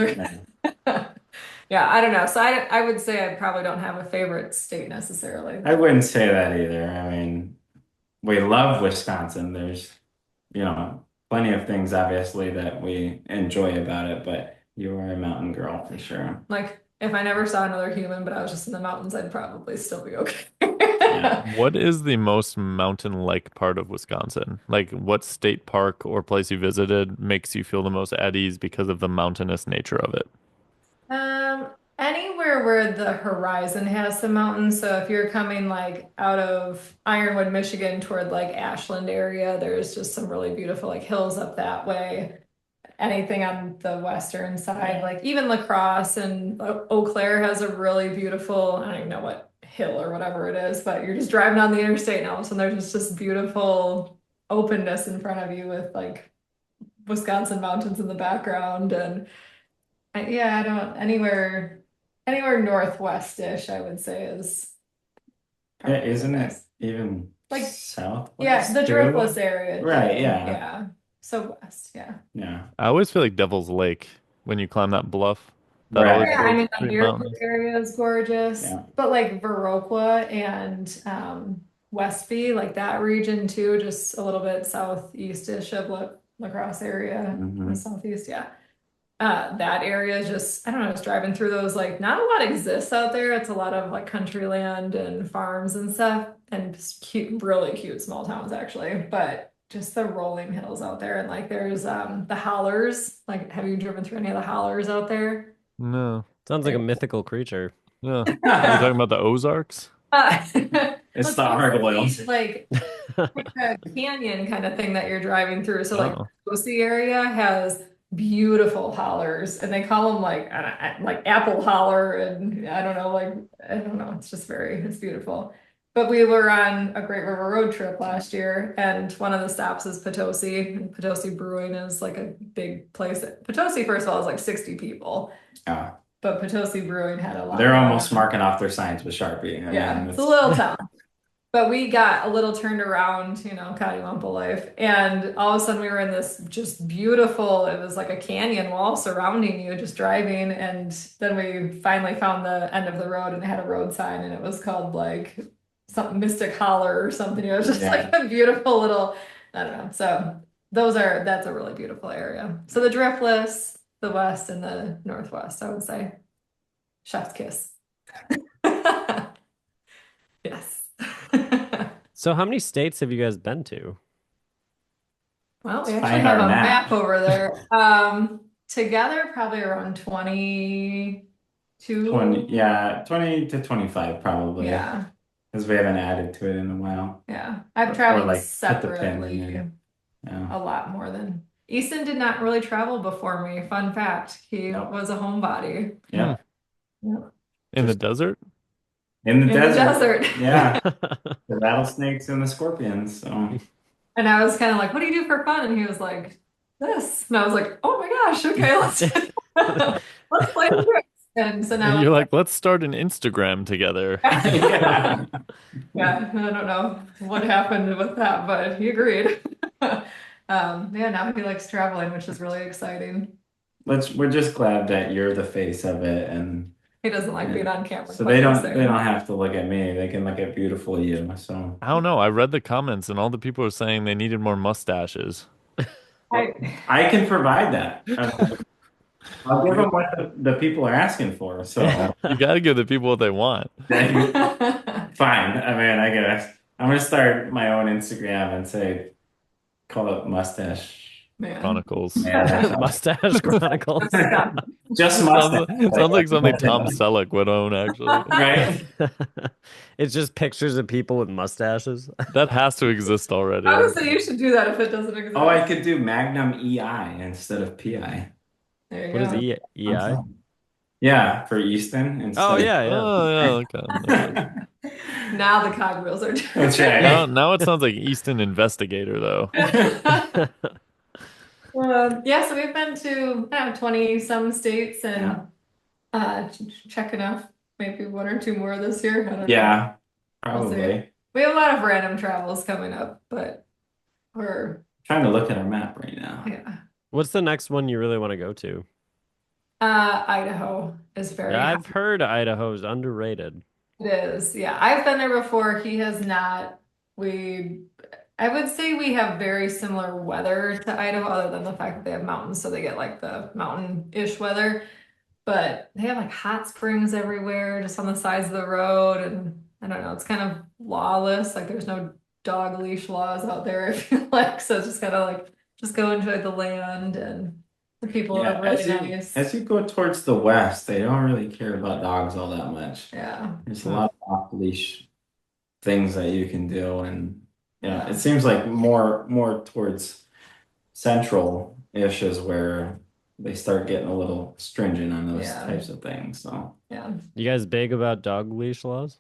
Yeah, I don't know. So I would say I probably don't have a favorite state necessarily. I wouldn't say that either. I mean, we love Wisconsin. There's, plenty of things obviously that we enjoy about it, but you are a mountain girl for sure. Like if I never saw another human, but I was just in the mountains, I'd probably still be okay. Yeah. What is the most mountain-like part of Wisconsin? Like what state park or place you visited makes you feel the most at ease because of the mountainous nature of it? Anywhere where the horizon has some mountains. So if you're coming like out of Ironwood, Michigan toward like Ashland area, there's just some really beautiful like hills up that way. Anything on the western side, like even La Crosse and Eau Claire has a really beautiful, I don't even know what hill or whatever it is, but you're just driving down the interstate and all of a sudden there's just this beautiful openness in front of you with like Wisconsin mountains in the background. And I don't, anywhere northwest-ish, I would say is Yeah, probably the isn't it best. even Like, southwest Yeah, the too? Driftless area. Right, yeah. Yeah. So west, yeah. Yeah. I always feel like Devil's Lake when you climb that bluff. That Right. always Yeah, I feels mean, the pretty Deerfield mountainous. area is gorgeous, Yeah. but like Viroqua and Westby, like that region too, just a little bit southeast-ish of La Crosse area, Mhm. the southeast, yeah. That area is just, I don't know, just driving through those, like not a lot exists out there. It's a lot of like country land and farms and stuff, and just cute, really cute small towns actually, but just the rolling hills out there. And like there's the hollers. Like, have you driven through any of the hollers out there? No. Sounds like a mythical creature. Yeah. Are you talking about the Ozarks? It's the gargoyles. Like a canyon kind of thing that you're driving through. So like Oh. Potosi area has beautiful hollers, and they call them like apple holler, and I don't know. It's beautiful. But we were on a Great River Road trip last year, and one of the stops is Potosi. And Potosi Brewing is like a big place. Potosi, first of all, is like 60 people, Oh, but Potosi Brewing had a lot. they're more. almost marking off their signs with Sharpie. I Yeah, mean, it's a little town. But we got a little turned around, Coddiwomple life. And all of a sudden we were in this just beautiful, it was like a canyon wall surrounding you, just driving. And then we finally found the end of the road and it had a road sign and it was called like something Mystic Holler or something. It was just like a beautiful little, I don't know. So that's a really beautiful area. So the Driftless, the West and the Northwest, I would say. Chef's kiss. Yes. So how many states have you guys been to? Well, we Let's actually find have our a map. map over there. Together, probably around 20, 20 to 25 probably. Yeah. Because we haven't added to it in a while. Yeah. I've Or traveled like put the pin separately in. Yeah. a lot more than Easton did not really travel before me. Fun fact. He Nope. was a homebody. Yeah. Yep. In the Just desert? in the In the desert. desert. Yeah. The rattlesnakes and the scorpions. So And I was kind of like, what do you do for fun? And he was like, this. And I was like, oh my gosh, okay, let's play this. And so now You're like, let's start an Instagram together. yeah. yeah, I don't know what happened with that, but he agreed. Yeah, now he likes traveling, which is really exciting. We're just glad that you're the face of it, and He doesn't like being on camera. so quite they the don't same. have to look at me. They can look at beautiful you. So I don't know. I read the comments and all the people are saying they needed more mustaches. I can provide that. I'll give them what the people are asking for. So You got to give the people what they want. fine. I mean, I guess I'm gonna start my own Instagram and say, call it mustache. Man. Chronicles. Yeah, Mustache Chronicles. just Sounds, mustache. sounds like something Tom Selleck would own, actually. Right? It's just pictures of people with mustaches. That has to exist already. I would say you should do that if it doesn't exist. Oh, I could do Magnum EI instead of PI. There you What is go. EI? Yeah, for Easton instead Oh of- yeah, yeah. Oh, yeah, okay. Now the cogwheels are That's right. Now it sounds like Easton Investigator, though. Yeah, so we've been to 20 some states and checking off maybe one or two more this year. I don't know. Yeah, We'll see. probably. We have a lot of random travels coming up, but we're Trying to look at our map right now. yeah. What's the next one you really want to go to? Idaho is very Yeah, I've heard Idaho's underrated. It is. Yeah, I've been there before. He has not. I would say we have very similar weather to Idaho, other than the fact that they have mountains, so they get like the mountain-ish weather. But they have like hot springs everywhere, just on the sides of the road, and I don't know, it's kind of lawless. Like there's no dog leash laws out there, I feel like. So it's just kind of like just go enjoy the land, and the people Yeah, are really nice. as you go towards the west, they don't really care about dogs all that much. Yeah. There's a lot of off-leash things that you can do, and yeah, it seems like more towards central-ish is where they start getting a little stringent on those Yeah. types of things. So Yeah. You guys big about dog leash laws?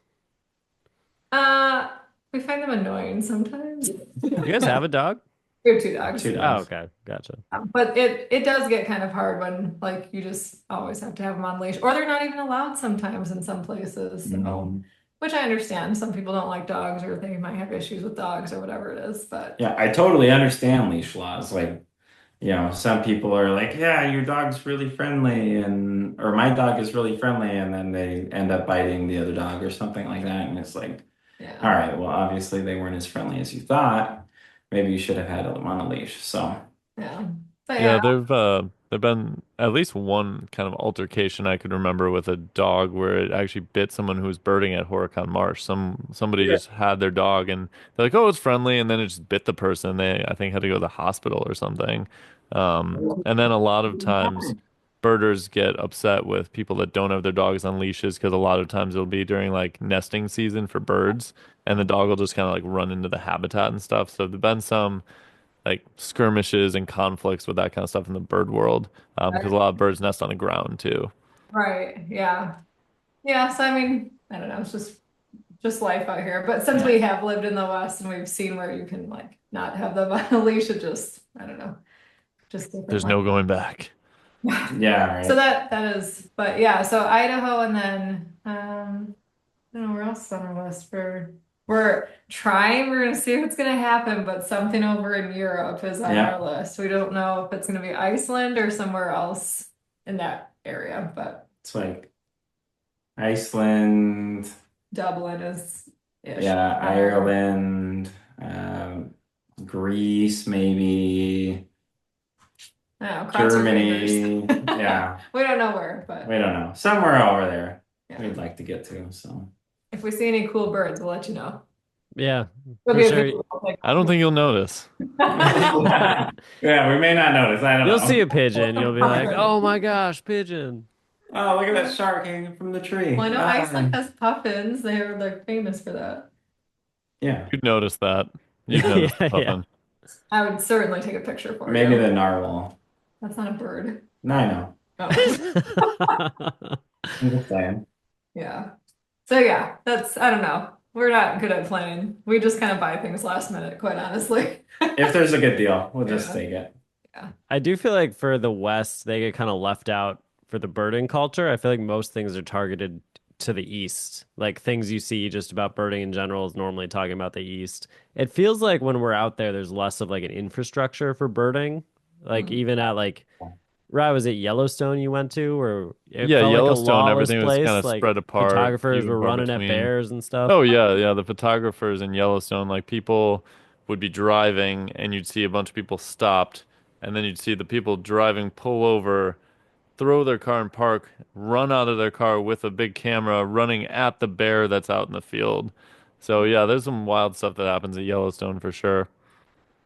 We find them annoying sometimes. You guys have a dog? We have two dogs. Two Oh, dogs. okay, gotcha. But it does get kind of hard when like you just always have to have them on leash, or they're not even allowed sometimes in some places. So, Mhm. which I understand. Some people don't like dogs, or they might have issues with dogs, or whatever it is. But Yeah, I totally understand leash laws. Like, some people are like, yeah, your dog's really friendly, or my dog is really friendly, and then they end up biting the other dog or something like that. And it's like, all yeah, right, well, obviously they weren't as friendly as you thought. Maybe you should have had them on a leash. So, yeah. But Yeah, yeah, there've been at least one kind of altercation I could remember with a dog where it actually bit someone who was birding at Horicon Marsh. Somebody Yeah. just had their dog and they're like, "Oh, it's friendly," and then it just bit the person. They I think had to go to the hospital or something. And then a lot of times birders get upset with people that don't have their dogs on leashes because a lot of times it'll be during like nesting season for birds, and the dog will just kind of like run into the habitat and stuff. So there've been some like skirmishes and conflicts with that kind of stuff in the bird world because a lot of birds nest on the ground too. right, yeah, yeah. So I mean, I don't know. It's just life out here. But since we have lived in the West and we've seen where you can like not have them on a leash, it just I don't know, just different There's life. no going back. yeah, right. So that is, but yeah, so Idaho and then I don't know where else on our list we're trying, we're gonna see what's gonna happen, but something over in Europe is on Yeah. our list. We don't know if it's gonna be Iceland or somewhere else in that area, but It's like Iceland, Dublin is ish. yeah, Ireland, Greece, maybe I don't know, cross your fingers. Germany. Yeah, We don't know where, but we don't know. Somewhere over there yeah. we'd like to get to. So If we see any cool birds, we'll let you know. Yeah, It'll for be a sure. video thing. I don't think you'll notice. yeah, we may not notice. I don't You'll know. see a pigeon, you'll be like, "Oh my gosh, pigeon." Oh, look at that shark hanging from the tree. Well, I know Ah, Iceland has puffins. They're like famous for that. yeah, You'd notice that. You'd notice the Yeah, yeah. puffin. I would certainly take a picture for maybe you. the narwhal. That's not a bird. No, I know. Oh, I'm just saying. yeah. So yeah, that's, I don't know. We're not good at planning. We just kind of buy things last minute, quite honestly. If there's a good deal, we'll just Yeah. take it. Yeah. I do feel like for the West, they get kind of left out for the birding culture. I feel like most things are targeted to the East. Like things you see just about birding in general is normally talking about the East. It feels like when we're out there, there's less of like an infrastructure for birding. Like Mm. even at like, right, was it Yellowstone you went to, or it Yeah, felt like a Yellowstone, lawless everything was kind place? of Like spread apart, photographers few and were far running at between. bears and stuff. Oh yeah, yeah. The photographers in Yellowstone, like people would be driving and you'd see a bunch of people stopped, and then you'd see the people driving pull over, throw their car in park, run out of their car with a big camera, running at the bear that's out in the field. So yeah, there's some wild stuff that happens at Yellowstone for sure.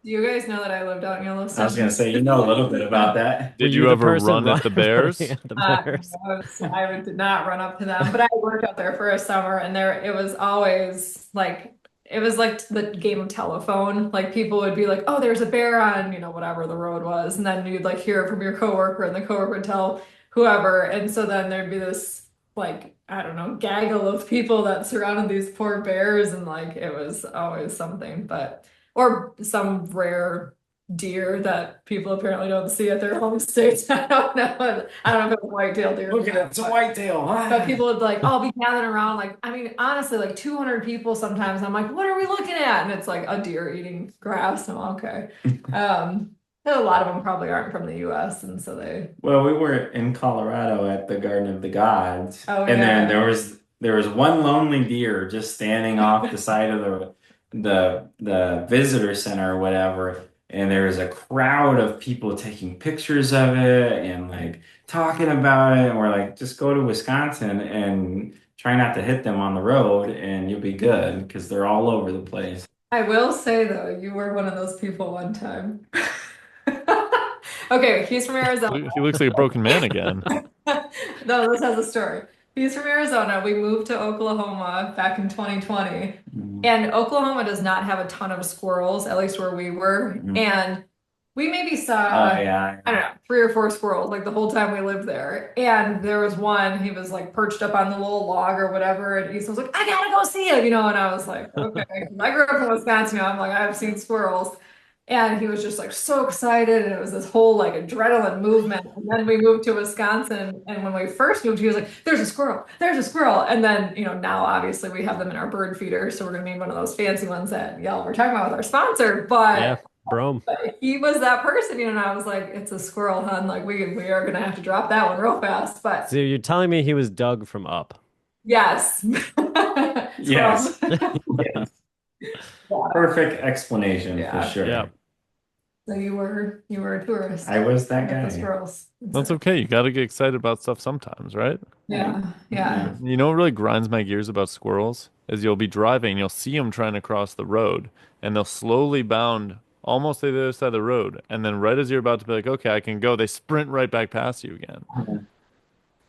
Do you guys know that I lived out in I was gonna Yellowstone? say, you know a little bit about that. Were Did you you the ever person run at the running bears? at the bears? I did not run up to them, but I worked out there for a summer, and there it was always like it was like the game of telephone. Like people would be like, "Oh, there's a bear on, whatever the road was," and then you'd like hear it from your coworker, and the coworker would tell whoever, and so then there'd be this like I don't know gaggle of people that surrounded these poor bears, and like it was always something, but or some rare deer that people apparently don't see at their home states. I don't know. I don't know if it's white-tailed deer. Look at it, it's a whitetail. But people would like all be gathering around, like, I mean, honestly, like 200 people sometimes. I'm like, what are we looking at? And it's like a deer eating grass. I'm okay. And a lot of them probably aren't from the US. And so they, Well, we were in Colorado at the Garden of the Gods, oh, and then yeah. there was one lonely deer just standing off the side of the visitor center or whatever, and there was a crowd of people taking pictures of it and like talking about it, and we're like, just go to Wisconsin and try not to hit them on the road, and you'll be good because they're all over the place. I will say though, you were one of those people one time. Okay, he's from Arizona. He looks like a broken man again. No, this has a story. He's from Arizona. We moved to Oklahoma back in 2020. Mhm. And Oklahoma does not have a ton of squirrels, at least where we were. Mhm. And we maybe Oh saw, yeah. I don't know, 3 or 4 squirrels like the whole time we lived there. And there was one, he was like perched up on the little log or whatever. And Ethan was like, I gotta go see him, and I was like, okay. I grew up in Wisconsin, I'm like, I've seen squirrels. And he was just like so excited, and it was this whole like adrenaline movement. And then we moved to Wisconsin, and when we first moved, he was like, "There's a squirrel, there's a squirrel." And then now obviously we have them in our bird feeder, so we're gonna need one of those fancy ones that y'all were talking about with our sponsor. Yeah, But Brome. he was that person, and I was like, "It's a squirrel, hun. Like we are gonna have to drop that one real fast." But So you're telling me he was Doug from Up? yes, Yes. Squirrels. Yes. Yeah. Perfect explanation Yeah. for sure. Yeah. So you were a tourist I was that with guy. the squirrels. That's okay. You got to get excited about stuff sometimes, right? Yeah, yeah. You know what really grinds my gears about squirrels is you'll be driving, you'll see them trying to cross the road, and they'll slowly bound almost to the other side of the road, and then right as you're about to be like, okay, I can go, they sprint right back past you again.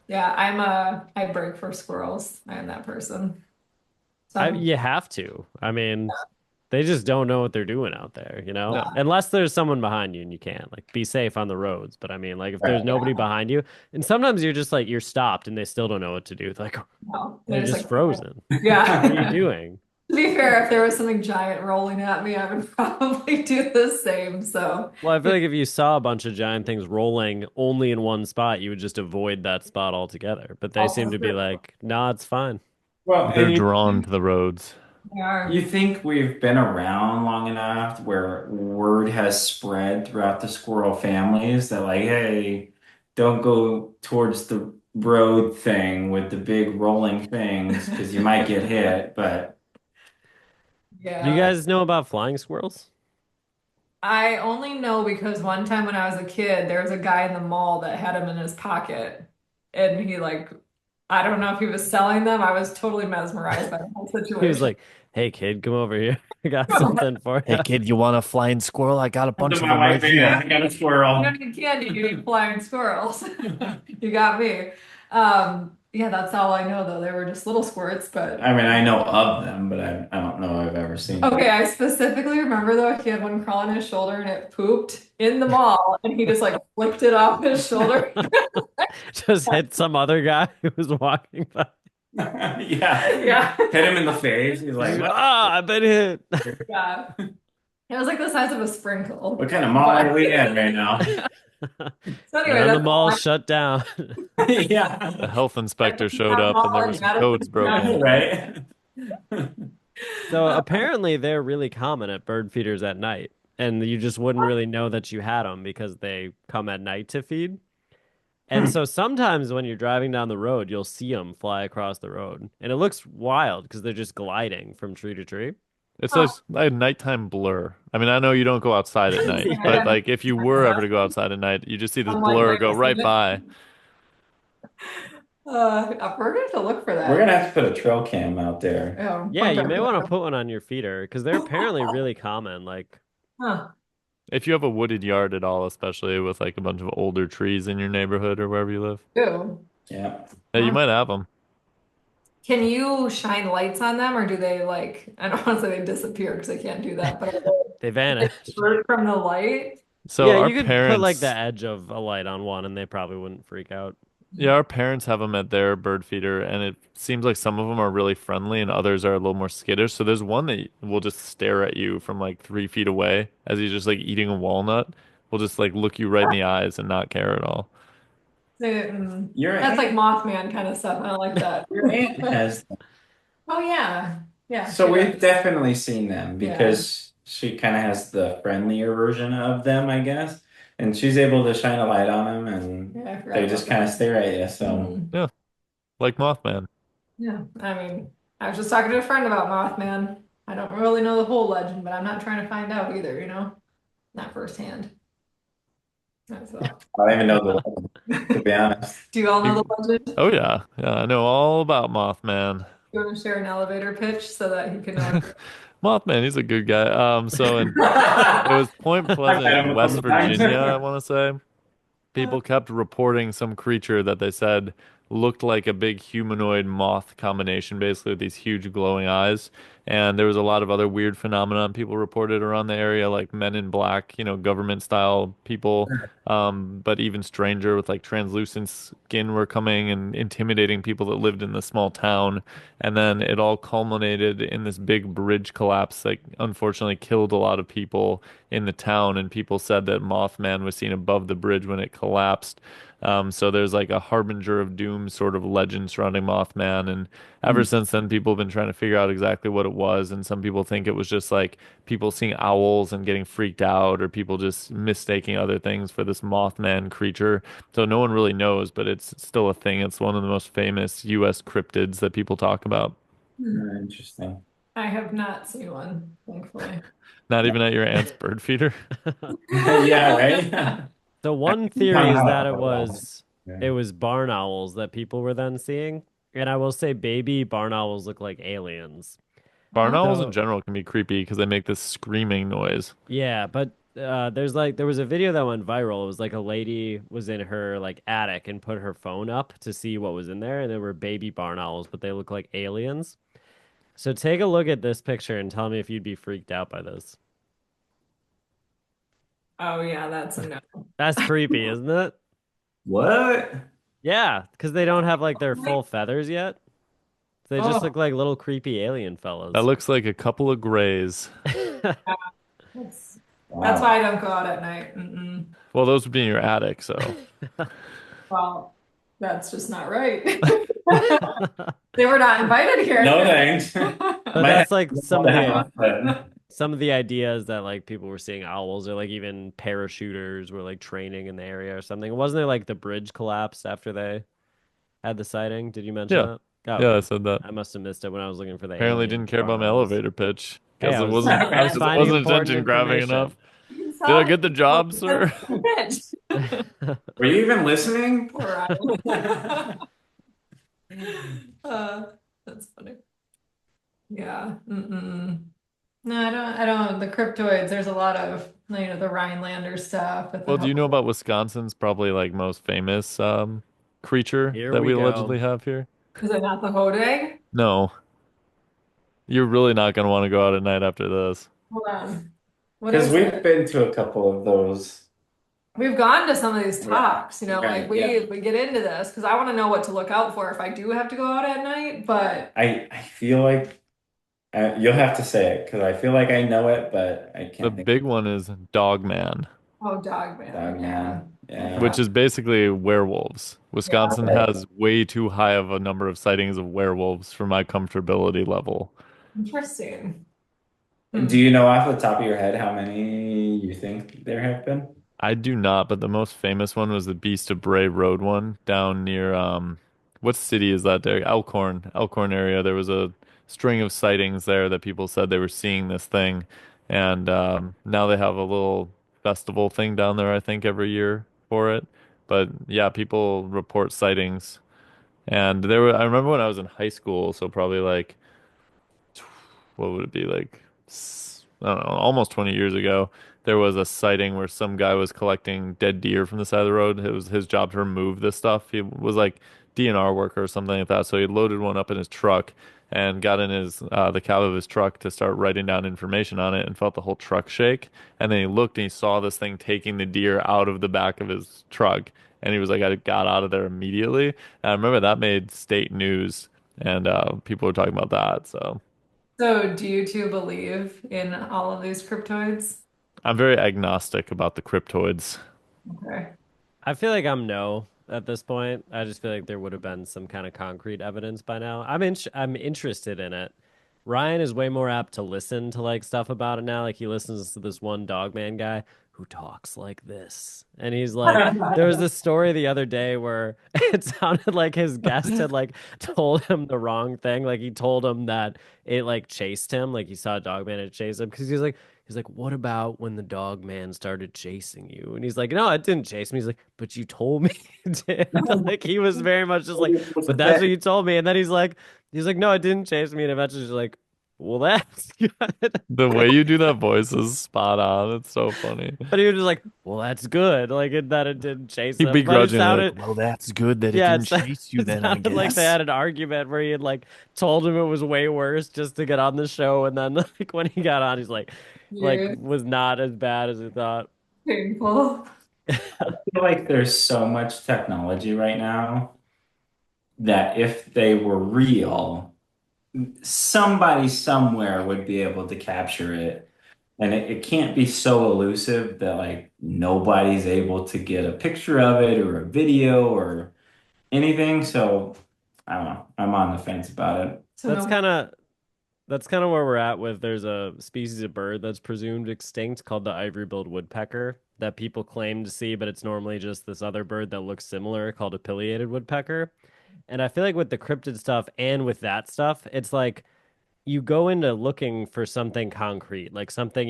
Yeah, I break for squirrels. I am that person. So You have to. I mean, they just don't know what they're doing out there, No. Unless there's someone behind you and you can't. Like, be safe on the roads. But I mean, like, if there's Right. nobody behind you, and sometimes you're just like, you're stopped and they still don't know what to do. They're like, no, they're just like, frozen. yeah. What are you doing? To be fair, if there was something giant rolling at me, I would probably do the same. So Well, I feel like if you saw a bunch of giant things rolling only in one spot, you would just avoid that spot altogether. But they seem to be like, nah, it's fine. Well, They're and drawn to the roads. they are. you think we've been around long enough where word has spread throughout the squirrel families that like, hey, don't go towards the road thing with the big rolling things because you might get hit. But Yeah. Do you guys know about flying squirrels? I only know because one time when I was a kid, there was a guy in the mall that had them in his pocket, and he like, I don't know if he was selling them. I was totally mesmerized by the whole situation. He was like, hey, kid, come over here. I got something for you. Hey kid, you want a flying squirrel? I got a bunch of my them right wife, here. I got a You squirrel. don't need candy, you need flying squirrels. You got me. Yeah, that's all I know though. They were just little squirts, but I mean, I know of them, but I don't know if I've ever seen them. okay, I specifically remember though he had one crawl on his shoulder and it pooped in the mall and he just like flicked it off his shoulder. Just hit some other guy who was walking by. Yeah. Yeah. Hit him in the face. He's like, what? Ah, I've been hit. Yeah. It was like the size of a sprinkle. What kind of mall are we in right now? So anyway, And then the that's mall all shut down. The Yeah. health inspector showed up and there were some codes broken. Right. So apparently they're really common at bird feeders at night, and you just wouldn't really know that you had them because they come at night to feed. And so sometimes when you're driving down the road, you'll see them fly across the road, and it looks wild because they're just gliding from tree to tree. It's like a nighttime blur. I mean, I know you don't go outside at night, Yeah. but like if you were ever to go outside at night, you just see this I'm like, blur wait go a right second. by. We're gonna have to look for that. We're gonna have to put a trail cam out there. Yeah, you may want to put one on your feeder because they're apparently really common. Like, Huh. If you have a wooded yard at all, especially with like a bunch of older trees in your neighborhood or wherever you live, Ew. Yeah. yeah, you might have them. Can you shine lights on them or do they like, I don't want to say they disappear because I can't do that, but are they they vanish. blurred from the light? So Yeah, our you could parents, put like the edge of a light on one, and they probably wouldn't freak out. yeah, our parents have them at their bird feeder, and it seems like some of them are really friendly and others are a little more skittish. So there's one that will just stare at you from like 3 feet away as he's just like eating a walnut. Will just like look you right in the eyes and not care at all. Your That's like aunt, Mothman kind of stuff. I don't like that. your aunt has them. Oh yeah. Yeah. So she we've does. definitely seen them Yeah. because she kind of has the friendlier version of them, I guess. And she's able to shine a light on them and Yeah, I forgot they about just kind of that. stare at you. So Mhm. Like Mothman. Yeah. I mean, I was just talking to a friend about Mothman. I don't really know the whole legend, but I'm not trying to find out either, not firsthand. That's all. I don't even know the legend, to be honest. Do you all know the legend? Oh yeah, yeah, I know all about Mothman. You want to share an elevator pitch so that he can know? Mothman, he's a good guy. So it was Point I've met Pleasant, him a West couple times. Virginia, I want to say. People kept reporting some creature that they said looked like a big humanoid moth combination, basically with these huge glowing eyes. And there was a lot of other weird phenomenon people reported around the area, like men in black, government style people. But even stranger with like translucent skin were coming and intimidating people that lived in the small town. And then it all culminated in this big bridge collapse that unfortunately killed a lot of people in the town, and people said that Mothman was seen above the bridge when it collapsed. So there's like a harbinger of doom sort of legend surrounding Mothman, and ever since then, people have been trying to figure out exactly what it was. And some people think it was just like people seeing owls and getting freaked out, or people just mistaking other things for this Mothman creature. So no one really knows, but it's still a thing. It's one of the most famous U.S. cryptids that people talk about. Interesting. I have not seen one, thankfully. Not even at your aunt's bird feeder. Yeah, right? So one Found theory is out that about that. it was barn owls that people were then seeing. And I will say baby barn owls look like aliens. Barn owls in So general can be creepy because they make this screaming noise. yeah, but there was a video that went viral. It was like a lady was in her like attic and put her phone up to see what was in there, and there were baby barn owls, but they look like aliens. So take a look at this picture and tell me if you'd be freaked out by this. Oh yeah, that's a no. That's creepy, isn't it? What? Yeah, because they don't have like their full feathers yet. They just Oh, look like little creepy alien fellas. That looks like a couple of grays. that's Wow. why I don't go out at night. Mm-mm. Well, those would be in your attic, so. Well, that's just not right. They were not invited here. No thanks. But that's like But some of the ideas that like people were seeing owls or like even parachuters were like training in the area or something. Wasn't there like the bridge collapsed after they had the sighting? Did you mention Yeah. that? Oh, Yeah, I okay. said that. I must have missed it when I was looking for the Apparently alien didn't care about my barnacles. elevator pitch Hey, because I it was wasn't I was it finding wasn't important attention grabbing information. enough. Did I get the job, sir? were you even listening? Poor Ryan. That's funny. Yeah. Mm-mm. No, I don't. The cryptoids, there's a lot of, the Rhinelander stuff with the Well, do you know about Wisconsin's probably like most famous creature Here that we we go. allegedly have here? Is it not the Hodeg? No, you're really not going to want to go out at night after this. Hold on. What Because is we've it? been to a couple of those. We've gone to some of these Yeah. talks, like Right. we Yeah. we get into this because I want to know what to look out for if I do have to go out at night. But I feel like you'll have to say it because I feel like I know it, but I The can't think big one is Dogman, oh, dog of man, dog yeah. man. Okay. Yeah. which is basically werewolves. Yeah. Wisconsin Right. has way too high of a number of sightings of werewolves for my comfortability level. Interesting. Do Hmm. you know off the top of your head how many you think there have been? I do not, but the most famous one was the Beast of Bray Road one down near what city is that there? Elkhorn area. There was a string of sightings there that people said they were seeing this thing. And now they have a little festival thing down there, I think, every year for it. But yeah, people report sightings. And I remember when I was in high school, so probably like what would it be like? I don't know, almost 20 years ago, there was a sighting where some guy was collecting dead deer from the side of the road. It was his job to remove this stuff. He was like DNR worker or something like that. So he loaded one up in his truck and got in his the cab of his truck to start writing down information on it and felt the whole truck shake. And then he looked and he saw this thing taking the deer out of the back of his truck. And he was like, I got out of there immediately. And I remember that made state news and people were talking about that. So. So, do you two believe in all of these cryptoids? I'm very agnostic about the cryptoids. Okay. I feel like I'm no at this point. I just feel like there would have been some kind of concrete evidence by now. I'm interested in it. Ryan is way more apt to listen to like stuff about it now. Like he listens to this one dogman guy who talks like this. And he's like, there was this story the other day where it sounded like his guest had like told him the wrong thing. Like he told him that it like chased him, like he saw a dog man and it chased him because he's like, what about when the dog man started chasing you? And he's like, no, it didn't chase me. He's like, but you told me it did. Like he was very much just like, but that's what you told me. And then he's like, no, it didn't chase me. And eventually he's like, well, that's good. The way you do that voice is spot on. It's so funny. But he was just like, well, that's good. Like that it didn't chase He him. But it begrudgingly like, sounded, Well, that's good that it yeah, didn't chase you it then, I sounded like they guess. had an argument where he had like told him it was way worse just to get on the show. And then like when he got on, he's like You're was not as bad as he thought. painful. I feel like there's so much technology right now that if they were real, somebody somewhere would be able to capture it. And it can't be so elusive that like nobody's able to get a picture of it or a video or anything. So I don't know. I'm on the fence about it. So That's no, kind of that's kind of where we're at with there's a species of bird that's presumed extinct called the ivory-billed woodpecker that people claim to see, but it's normally just this other bird that looks similar called a pileated woodpecker. And I feel like with the cryptid stuff and with that stuff, it's like you go into looking for something concrete, like something,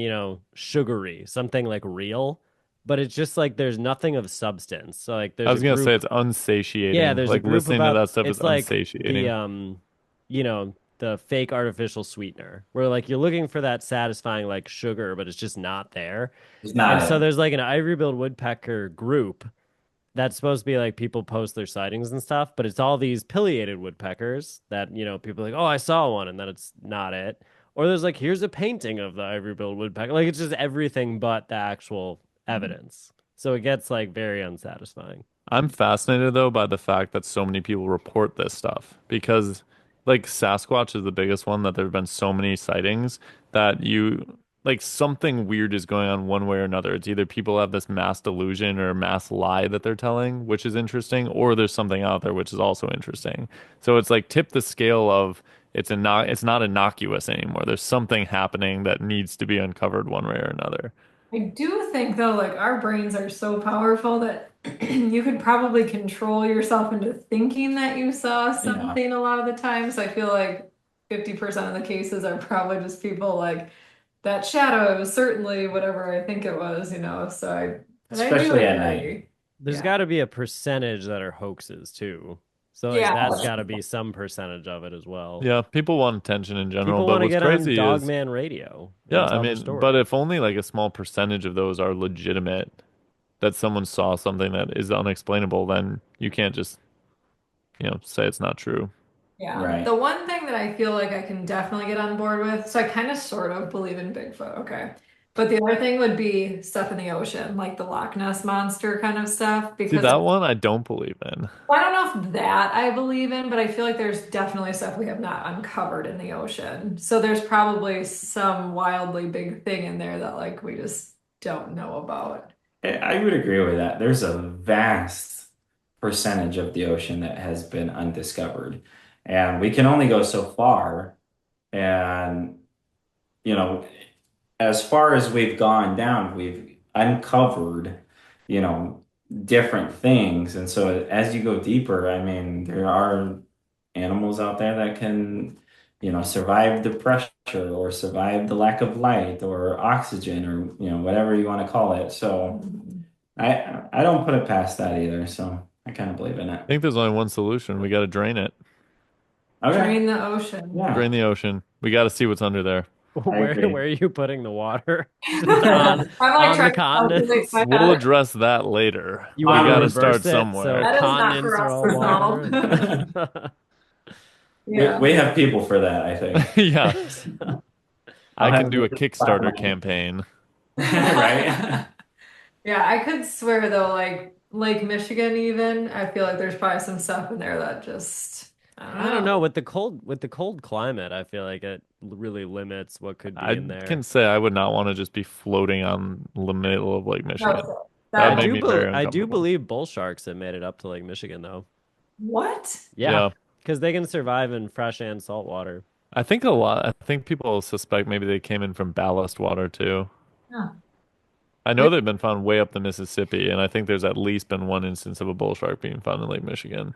sugary, something like real, but it's just like there's nothing of substance. So like I there's a was gonna say group it's yeah, unsatiating. there's a Like group listening to about that stuff is it's like the unsatiating. the fake artificial sweetener where like you're looking for that satisfying like sugar, but it's just not there. It's And not so it. there's like an ivory-billed woodpecker group that's supposed to be like people post their sightings and stuff, but it's all these pileated woodpeckers that, people are like, oh, I saw one, and then it's not it. Or there's like, here's a painting of the ivory-billed woodpecker. Like it's just everything but the actual evidence. So it gets like very unsatisfying. I'm fascinated though by the fact that so many people report this stuff because like Sasquatch is the biggest one that there have been so many sightings that you like something weird is going on one way or another. It's either people have this mass delusion or mass lie that they're telling, which is interesting, or there's something out there which is also interesting. So it's like tip the scale of it's not innocuous anymore. There's something happening that needs to be uncovered one way or another. I do think though, like our brains are so powerful that you could probably control yourself into thinking that you saw Yeah. something a lot of the time. So I feel like 50% of the cases are probably just people like that shadow. It was certainly whatever I think it was. But I do Especially at night. agree. There's Yeah. got to be a percentage that are hoaxes too. So like Yeah. that's got to be some percentage of it as well. Yeah, people want attention in general, People but want to what's get on crazy is Dogman Radio yeah, and I tell their mean, but story. if only like a small percentage of those are legitimate, that someone saw something that is unexplainable, then you can't just say it's not true. Yeah. Right. The one thing that I feel like I can definitely get on board with, so I kind of sort of believe in Bigfoot, okay. But the other thing would be stuff in the ocean, like the Loch Ness monster kind of stuff, See, because that one I don't believe in. well, I don't know if that I believe in, but I feel like there's definitely stuff we have not uncovered in the ocean. So there's probably some wildly big thing in there that like we just don't know about. I would agree with that. There's a vast percentage of the ocean that has been undiscovered, and we can only go so far. And, you know, as far as we've gone down, we've uncovered, you know, different things. And so as you go deeper, I mean, there are animals out there that can, survive the pressure or survive the lack of light or oxygen or, whatever you want to call it. So I don't put it past that either. So I kind of believe in it. I think there's only one solution. We got to drain it. Okay. Drain the ocean. Yeah. Drain the ocean. We got to see what's under there. I agree. Where are you putting the water? Just I'm like on the trying to calculate continents? my We'll head. address that later. You We want to got to reverse start it, somewhere. so That is not continents for are us all to water. solve. We, Yeah. we have people for that, I think. Yeah. I'll I can have do a to- Kickstarter campaign. Right? Yeah, I could swear though, like Lake Michigan even, I feel like there's probably some stuff in there that just I don't know. With the cold climate, I feel like it really limits what could be I in there. can say I would not want to just be floating on the middle of Lake Michigan. No, That I would make do me bel very I do uncomfortable. believe bull sharks have made it up to Lake Michigan though. what? Yeah, Yeah. because they can survive in fresh and salt water. I think a lot. I think people suspect maybe they came in from ballast water too. Yeah. I know they've been found way up the Mississippi, and I think there's at least been one instance of a bull shark being found in Lake Michigan.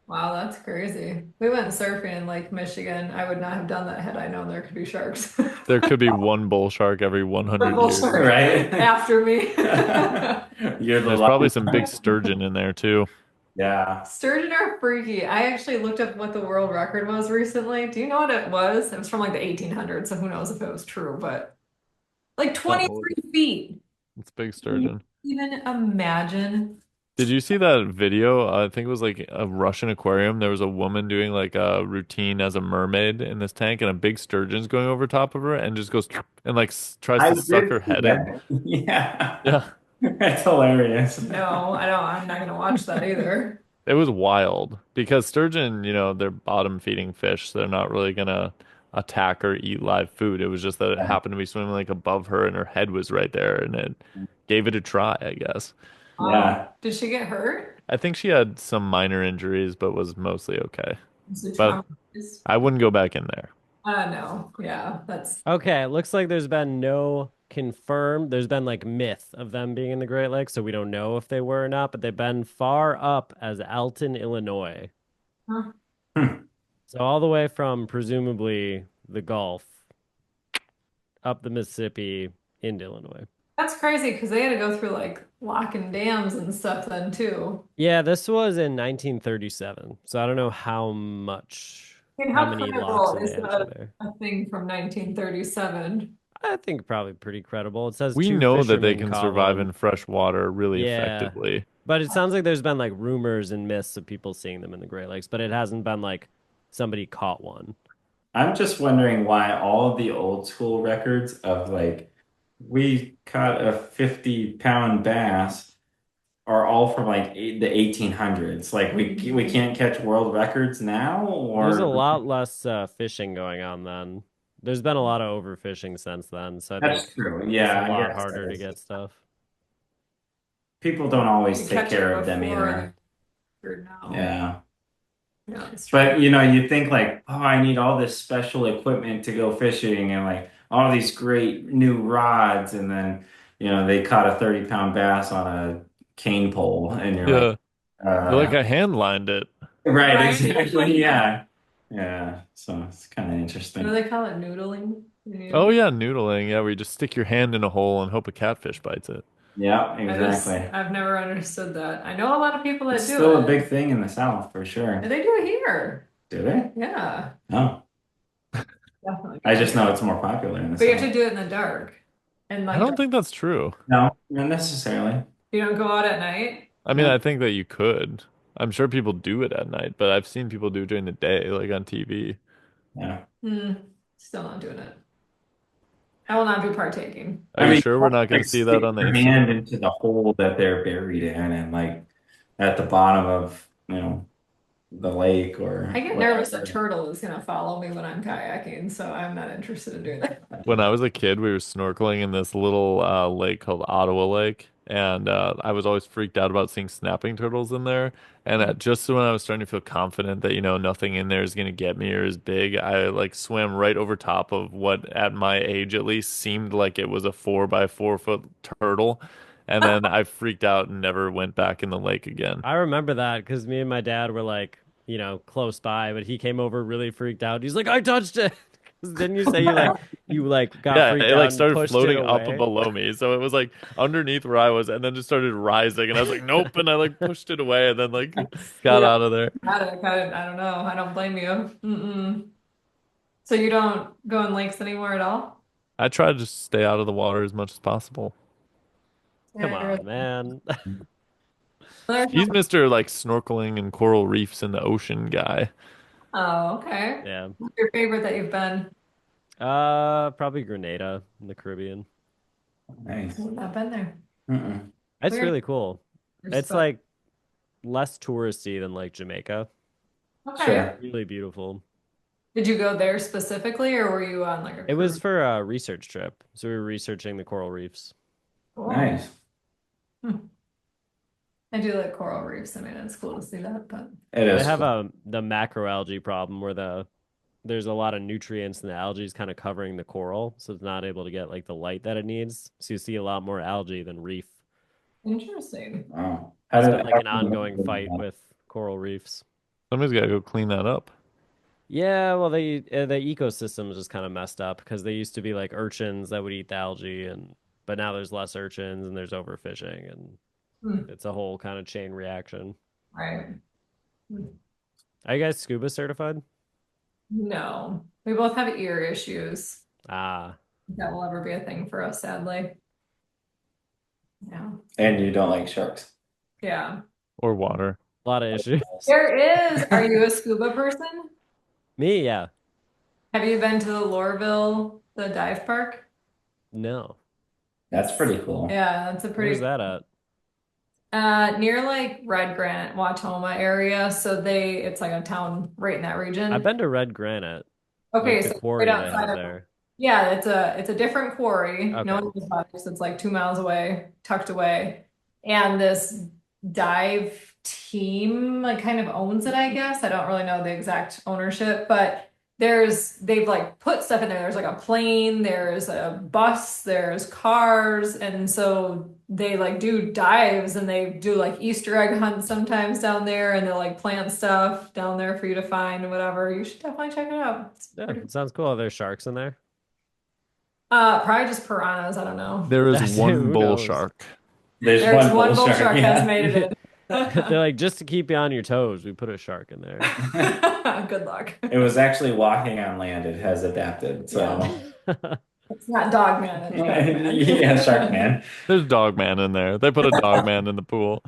Wow, that's crazy. We went surfing in Lake Michigan. I would not have done that had I known there could be sharks. There could be one bull shark every A 100 bull years. shark Right? after me. You're the There's probably lucky some one. big sturgeon in there too. Yeah. Sturgeon are freaky. I actually looked up what the world record was recently. Do you know what it was? It was from like the 1800s, so who knows if it was true, but like 23 feet. It's big Can you sturgeon. even imagine? Did you see that video? I think it was like a Russian aquarium. There was a woman doing like a routine as a mermaid in this tank, and a big sturgeon's going over top of her and just goes and like tries I to suck did her see head in. that. Yeah. Yeah, That's hilarious. No, I don't. I'm not gonna watch that either. it was wild because sturgeon, they're bottom feeding fish, so they're not really gonna attack or eat live food. It was just that it Yeah. happened to be swimming like above her, and her head was right there, and it gave it a try, I guess. Yeah. Did she get hurt? I think she had some minor injuries, but was mostly okay. Was it But traumatized? I wouldn't go back in there. No. Yeah, that's Okay, it looks like there's been no confirmed. There's been like myth of them being in the Great Lakes, so we don't know if they were or not, but they've been far up as Alton, Illinois. huh. So all the way from presumably the Gulf up the Mississippi into Illinois. That's crazy because they had to go through like locking dams and stuff then too. Yeah, this was in 1937. So I don't know how much, I mean, how how many credible locks and is dams are that there. a thing from 1937? I think probably pretty credible. It says We two know that they fishermen can caught survive one. in fresh water really Yeah. effectively. But it sounds like there's been like rumors and myths of people seeing them in the Great Lakes, but it hasn't been like somebody caught one. I'm just wondering why all of the old school records of like, we caught a 50-pound bass are all from like the 1800s. Like we can't catch world records now, There's a or lot less fishing going on then. There's been a lot of overfishing since then, so I think that's true. it's Yeah, a I lot guess harder that to is. get stuff. People don't always You take catch it care of them before either. or no. Yeah. Yeah, that's true. But you think like, oh, I need all this special equipment to go fishing and like all these great new rods, and then they caught a 30-pound bass on a cane pole, and you're like, Yeah, you're like I hand lined it. right, Right? exactly, yeah, yeah. So it's kind of What do interesting. they call it? Noodling? Oh yeah, noodling. Yeah, where you just stick your hand in a hole and hope a catfish bites it. Yeah, exactly. I've never understood that. I know a lot of people that It's do still a it. big thing in the South for sure. And they do it here. Do they? Yeah, No, definitely. I just know it's more popular in the But you have South. to do it in the dark. And I like don't think that's true. No, not necessarily. you don't go out at night. I mean, Yeah. I think that you could. I'm sure people do it at night, but I've seen people do it during the day, like on TV. Yeah. Still not doing it. I will not be partaking. Are you sure we're not going like to see that stick on the your hand Instagram? into the hole that they're buried in, and like at the bottom of, the lake or I get nervous a whatever. turtle is gonna follow me when I'm kayaking, so I'm not interested in doing that. When I was a kid, we were snorkeling in this little lake called Ottawa Lake, and I was always freaked out about seeing snapping turtles in there. And just when I was starting to feel confident that, nothing in there is going to get me or is big, I like swam right over top of what, at my age at least, seemed like it was a 4 by 4 foot turtle. And then I freaked out and never went back in the lake again. I remember that because me and my dad were like, close by, but he came over really freaked out. He's like, I touched it. 'Cause didn't you say you got Yeah, freaked it out like and started pushed it floating up away? below me. So it was like underneath where I was and then just started rising and I was like, nope, and I like pushed it away and then like got Yeah, out of there. I don't know. I don't blame you. Mm-mm. So you don't go in lakes anymore at all? I try to just stay out of the water as much as possible. Come Yeah, on, man. He's Mr. like snorkeling and coral reefs in the ocean guy. Oh, okay. Yeah. What's your favorite that you've been? Probably Grenada in the Caribbean. Nice. I've been there. Mm-mm. It's Weird. really cool. It's like less touristy than like Jamaica. Okay. Sure. Really beautiful. Did you go there specifically, or were you on like a It was cruise? for a research trip. So we were researching the coral reefs. Cool. Nice. I do like coral reefs. I mean, it's cool to see that, but It They is have cool. the macroalgae problem where there's a lot of nutrients and the algae is kind of covering the coral, so it's not able to get like the light that it needs. So you see a lot more algae than reef. interesting. Wow. It's been like How an do you ongoing know fight that? with coral reefs. Somebody's got to go clean that up. Yeah, well, the ecosystem is just kind of messed up because they used to be like urchins that would eat the algae, but now there's less urchins and there's overfishing, and Hmm. it's a whole kind of chain reaction. Right. Are you guys scuba certified? No, we both have ear issues. Ah, That will ever be a thing for us, sadly. Yeah. And you don't like sharks. Yeah. Or water. a lot of issues. There is. Are you a scuba person? Me, yeah. Have you been to the Lorville, the dive park? No. That's pretty cool. Yeah, that's a Where's pretty that at? near like Red Granite, Watoma area. So it's like a town right in that I've region. been to Red Granite, Okay, like the so quarry right they outside have of there. yeah, it's a different quarry. No Okay. one knows about it 'cause it's like 2 miles away, tucked away. And this dive team like kind of owns it, I guess. I don't really know the exact ownership, but they've like put stuff in there. There's like a plane, there's a bus, there's cars, and so they like do dives and they do like Easter egg hunts sometimes down there, and they'll like plant stuff down there for you to find and whatever. You should definitely check it out. It's Yeah, pretty it sounds cool. Are there sharks in there? probably just piranhas, I don't know. There is That's- one who bull knows? shark. There's There's one one bull shark, shark yeah. has made it in. They're like, just to keep you on your toes, we put a shark in there. Good luck. It was actually walking on land. It has adapted. So It's not Dogman, it's Sharkman. yeah, Shark Man. There's Dogman in there. They put a Dogman in the pool.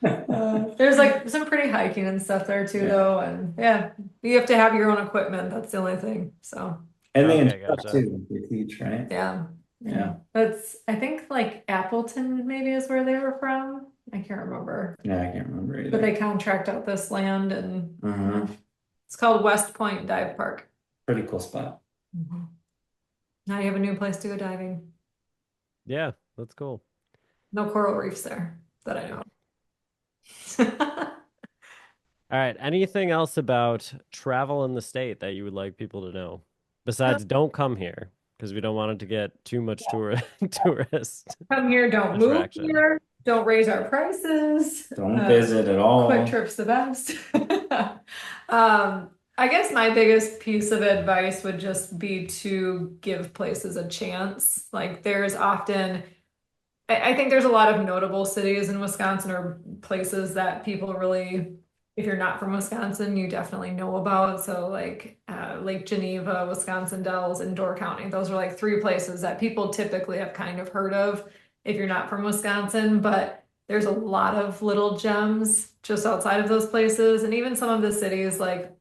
There's like some pretty hiking and stuff there too, though, and yeah, you have to have your own equipment. That's the only thing. So And they Okay, instruct gotcha. too. They teach, right? yeah, Yeah. I think like Appleton maybe is where they were from. I can't remember, Yeah, I can't remember either. but they contract out this land, and Mhm. it's called West Point Dive Park. Pretty cool spot. Now you have a new place to go diving. Yeah, that's cool. No coral reefs there that I know of. All right. Anything else about travel in the state that you would like people to know? Besides, don't come here because we don't want it to get too much tourist Come here, don't move attraction. here, don't raise our prices. Don't visit at all. Quick trip's the best. I guess my biggest piece of advice would just be to give places a chance. Like there's often, I think there's a lot of notable cities in Wisconsin or places that people really, if you're not from Wisconsin, you definitely know about. So like Lake Geneva, Wisconsin Dells, and Door County. Those are like three places that people typically have kind of heard of if you're not from Wisconsin, but there's a lot of little gems just outside of those places. And even some of the cities, like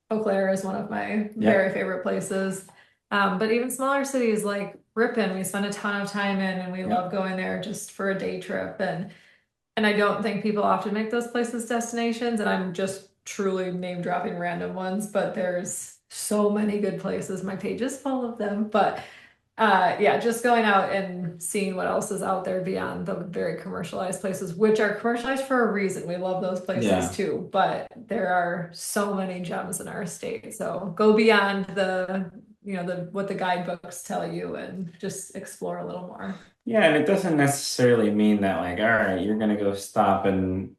Eau Claire is one of my very favorite places. But even smaller cities like Ripon, we spend a ton of time in, and we love going there just for a day trip. And I don't think people often make those places destinations, and I'm just truly name dropping random ones, but there's so many good places. My page is full of them, but yeah, just going out and seeing what else is out there beyond the very commercialized places, which are commercialized for a reason. We love those places too, but there are so many gems in our state. So go beyond the, what the guidebooks tell you and just explore a little more. Yeah, and it doesn't necessarily mean that like, all right, you're gonna go stop in,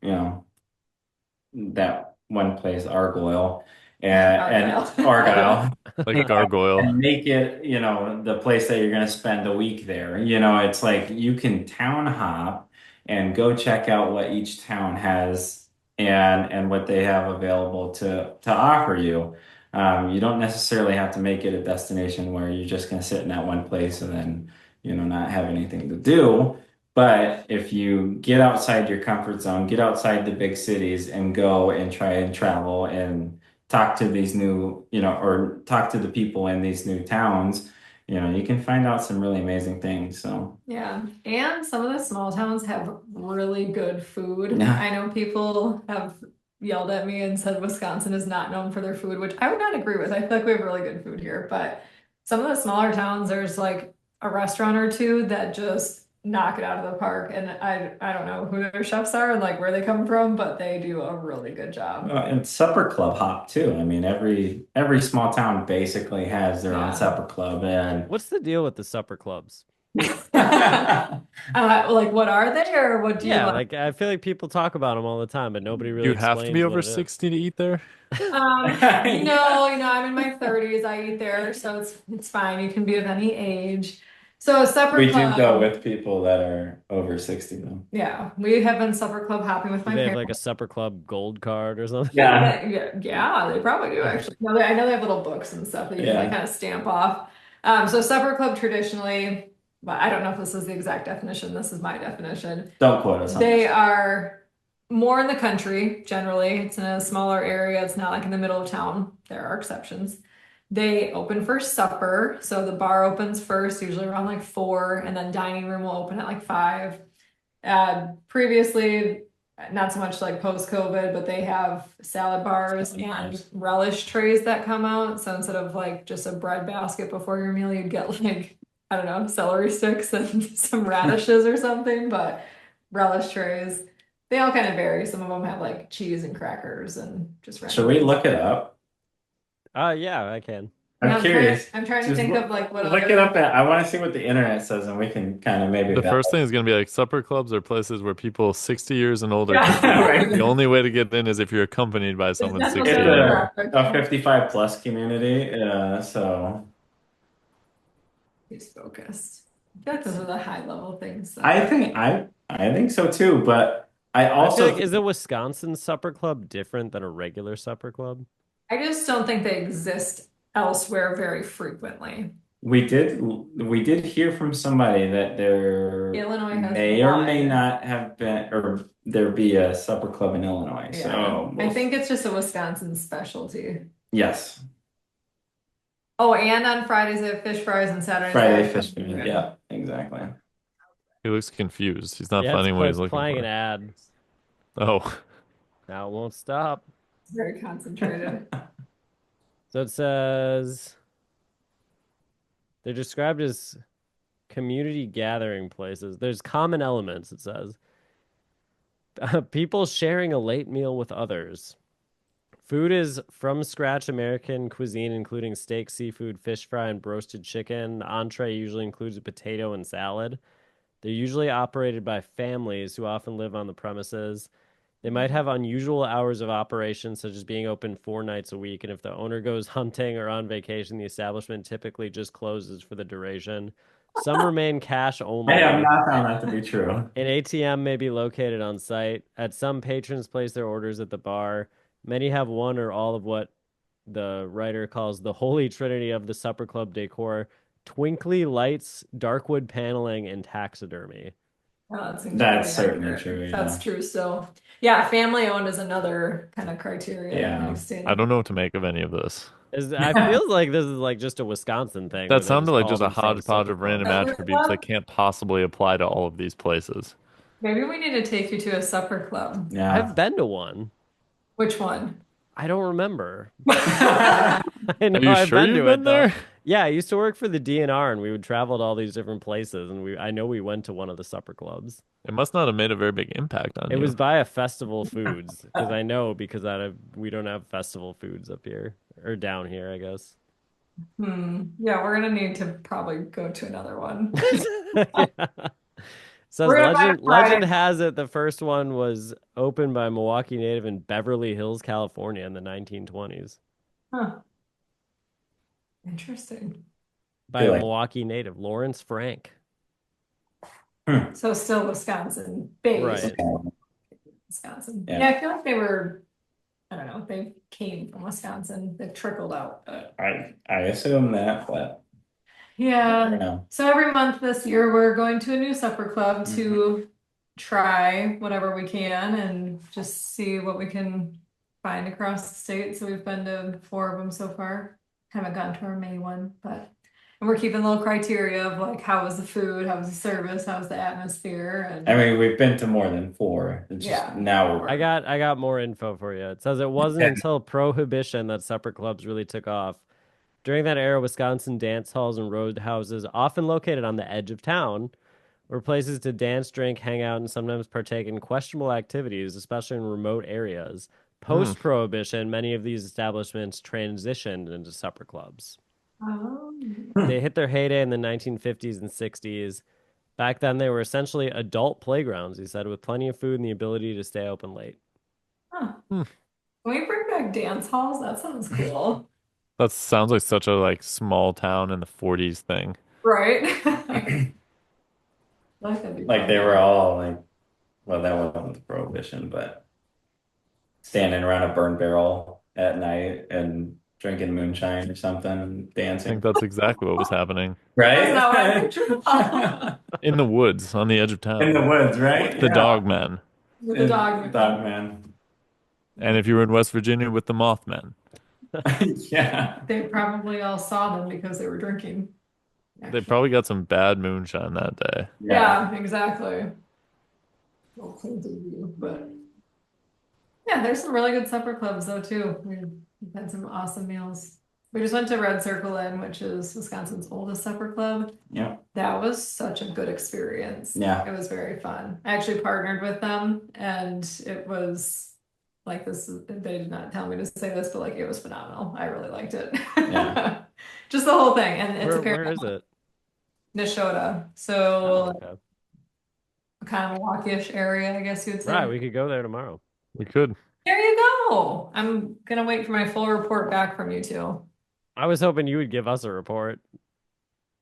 that one place, Argyle, and Argyle, Like gargoyle. and make it, the place that you're gonna spend a week there. It's like you can town hop and go check out what each town has and what they have available to offer you. You don't necessarily have to make it a destination where you're just gonna sit in that one place and then, not have anything to do. But if you get outside your comfort zone, get outside the big cities and go and try and travel and talk to these new, or talk to the people in these new towns, you can find out some really amazing things. So, yeah. And some of the small towns have really good food. I know people have yelled at me and said Wisconsin is not known for their food, which I would not agree with. I feel like we have really good food here, but some of the smaller towns, there's like a restaurant or two that just knock it out of the park. And I don't know who their chefs are and like where they come from, but they do a really good job. and supper club hop too. I mean, every small town basically has their own supper club. And What's the deal with the supper clubs? Like what are they, or what do you like? I feel like people talk about them all the time, but nobody really You have to be explains over what it is. 60 to eat there? No, I'm in my 30s. I eat there, so it's fine. You can be of any age. So a supper we club. do go with people that are over 60 though. Yeah, we have been supper club hopping with Do my they have parents. like a supper club gold card or something? Yeah, they probably do actually. No, I know they have little books and stuff that you can like kind of stamp off. So supper club traditionally, but I don't know if this is the exact definition. This is my definition. Don't quote us on They this. are more in the country generally. It's in a smaller area. It's not like in the middle of town. There are exceptions. They open for supper. So the bar opens first, usually around like 4, and then dining room will open at like 5. Previously, not so much like post-COVID, but they have salad bars and relish trays that come out. So instead of like just a bread basket before your meal, you'd get like, I don't know, celery sticks and some radishes or something, but relish trays. They all kind of vary. Some of them have like cheese and crackers and just random. Should we look it up? Yeah, I can. I'm curious. I'm trying to Just think of like what look it up. I want to see what the internet says, and we can kind of maybe. The first thing is going to be like supper clubs are places where people 60 years and older can go. Right. The only way to get in is if you're accompanied by someone 60 It's and older. a 55 plus community. So He's focused. I feel like those are the high level things. I think so too. But I I feel also like, is a Wisconsin supper club different than a regular supper club? I just don't think they exist elsewhere very frequently. we did hear from somebody that there Illinois has may or may one. not have been, or there be a supper club in Illinois. Yeah. So I think it's just a Wisconsin specialty. yes, Oh, and on Fridays they have fish fries and Saturdays they Friday have fish food. Yeah, exactly. He looks confused. He's not Yeah, finding what he's it's looking playing an for. ad. Oh, Now it won't stop. It's very concentrated. So it says they're described as community gathering places. There's common elements, it says. People sharing a late meal with others. Food is from scratch American cuisine, including steak, seafood, fish fry, and roasted chicken. The entree usually includes a potato and salad. They're usually operated by families who often live on the premises. They might have unusual hours of operation, such as being open 4 nights a week. And if the owner goes hunting or on vacation, the establishment typically just closes for the duration. Some remain cash only. I have not found that to be true. An ATM may be located on site. At some, patrons place their orders at the bar. Many have one or all of what the writer calls the holy trinity of the supper club decor: twinkly lights, dark wood paneling, and taxidermy. Oh, that seems That's pretty certainly accurate. true, That's yeah. true still. Yeah, family owned is another kind of criteria Yeah. next in. I don't know what to make of any of this. I feel like this is like just a Wisconsin thing where That they sounded just like call just a themselves hodgepodge supper of random clubs. Supper attributes that club? can't possibly apply to all of these places. Maybe we need to take you to a supper club. Yeah. I've been to one. Which one? I don't remember. Oh, I know Are you I've sure been you've to it been though. there? Yeah, I used to work for the DNR and we would travel to all these different places and I know we went to one of the supper clubs. It must not have made a very big impact on It you. was by a Festival Foods because I know because we don't have Festival Foods up here or down here, I guess. Yeah, we're gonna need to probably go to another one. Yeah. Says We're gonna find a legend Friday. has it the first one was opened by a Milwaukee native in Beverly Hills, California in the 1920s. Huh. Interesting. By Feel a like Milwaukee native, Lawrence Frank. So still Wisconsin based. Right. Wisconsin. Yeah. Yeah, I feel like they were, I don't know, they came from Wisconsin. They've trickled out. But I assume that, but I don't yeah. know. So every month this year we're going to a new supper club to try whatever we can and just see what we can find across the state. So we've been to 4 of them so far. Haven't gone to our May one, but and we're keeping a little criteria of like how was the food, how was the service, how was the atmosphere, and I mean, we've been to more than 4. It's just Yeah. now we're I got more info for you. It says it wasn't until Prohibition that supper clubs really took off. During that era, Wisconsin dance halls and roadhouses, often located on the edge of town, were places to dance, drink, hang out, and sometimes partake in questionable activities, especially in remote areas. Post-Prohibition, many of these establishments transitioned into supper clubs. oh, They hit their heyday in the 1950s and 60s. Back then, they were essentially adult playgrounds, he said, with plenty of food and the ability to stay open late. huh. Can we bring back dance halls? That sounds cool. That sounds like such a like small town in the 40s thing. Right? Like that'd be like fun. they were all like, well, that wasn't the prohibition, but standing around a burn barrel at night and drinking moonshine or something, I dancing. think that's exactly what was happening. Right? That's not what I pictured. In the woods, on the edge of town. In the woods, right? With the Yeah. dog men. With the dog. Dog man. And if you were in West Virginia, with the Mothmen. Yeah. They probably all saw them because they were drinking. They probably got some bad moonshine that day. Yeah, exactly. Well, point of view, but yeah, there's some really good supper clubs though too. We've had some awesome meals. We just went to Red Circle Inn, which is Wisconsin's oldest supper club. Yeah. That was such a good experience. Yeah. It was very fun. I actually partnered with them and it was like this, they did not tell me to say this, but like it was phenomenal. I really liked it. Yeah. Just the whole thing. And it's Where is it? Neshota. Oh, So okay. kind of Milwaukee-ish area, I guess you'd say. Right, we could go there tomorrow. We could. There you go. I'm gonna wait for my full report back from you two. I was hoping you would give us a report.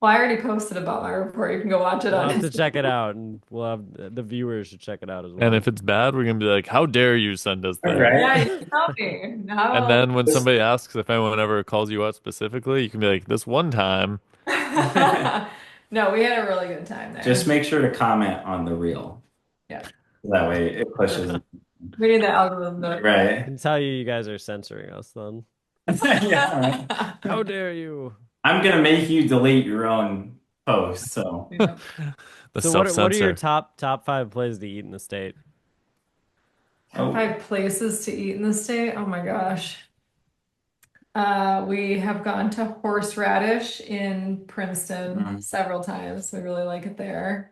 Well, I already posted about my report. You can go watch it We'll on have to Instagram. check it out, and we'll have the viewers should check it out as well. And if it's bad, we're gonna be like, "How dare you send us that?" Right. Yeah, you tell me. No. And then when somebody asks if anyone ever calls you out specifically, you can be like, "This one time." No, we had a really good time there. Just make sure to comment on the reel. Yeah. That way it pushes. We need the algorithm though. I Right. can tell you guys are censoring us then. Yeah, right. How dare you? I'm gonna make you delete your own post, so Yeah. The So what are your self-censor. top 5 places to eat in the state? Top 5 places to eat in the state. Oh my gosh. We have gone to Horseradish in Princeton several times. We really like it there.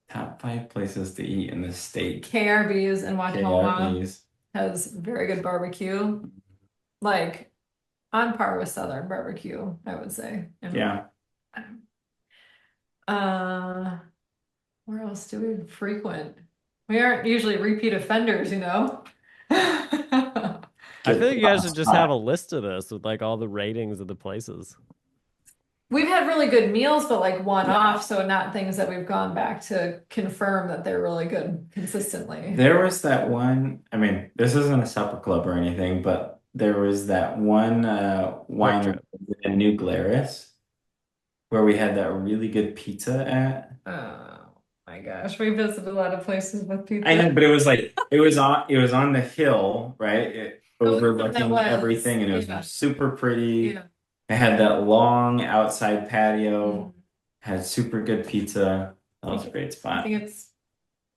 top 5 places to eat in the state. KRB's in Watoma KRBs. has very good barbecue. Like on par with Southern barbecue, I would say. Yeah. Where else do we frequent? We aren't usually repeat offenders, you know? I feel like you guys should just have a list of this with like all the ratings of the places. We've had really good meals, but like one-off, so not things that we've gone back to confirm that they're really good consistently. There was that one, I mean, this isn't a supper club or anything, but there was that one winery in New Glarus where we had that really good pizza at. My gosh, we visited a lot of places with I know, pizza. but it was on the hill, right? Oh, that Overlooking was. everything, and it Yeah. was super pretty. Yeah. It had that long outside patio, Mhm. had super good pizza. That I was a think, great I spot. think it's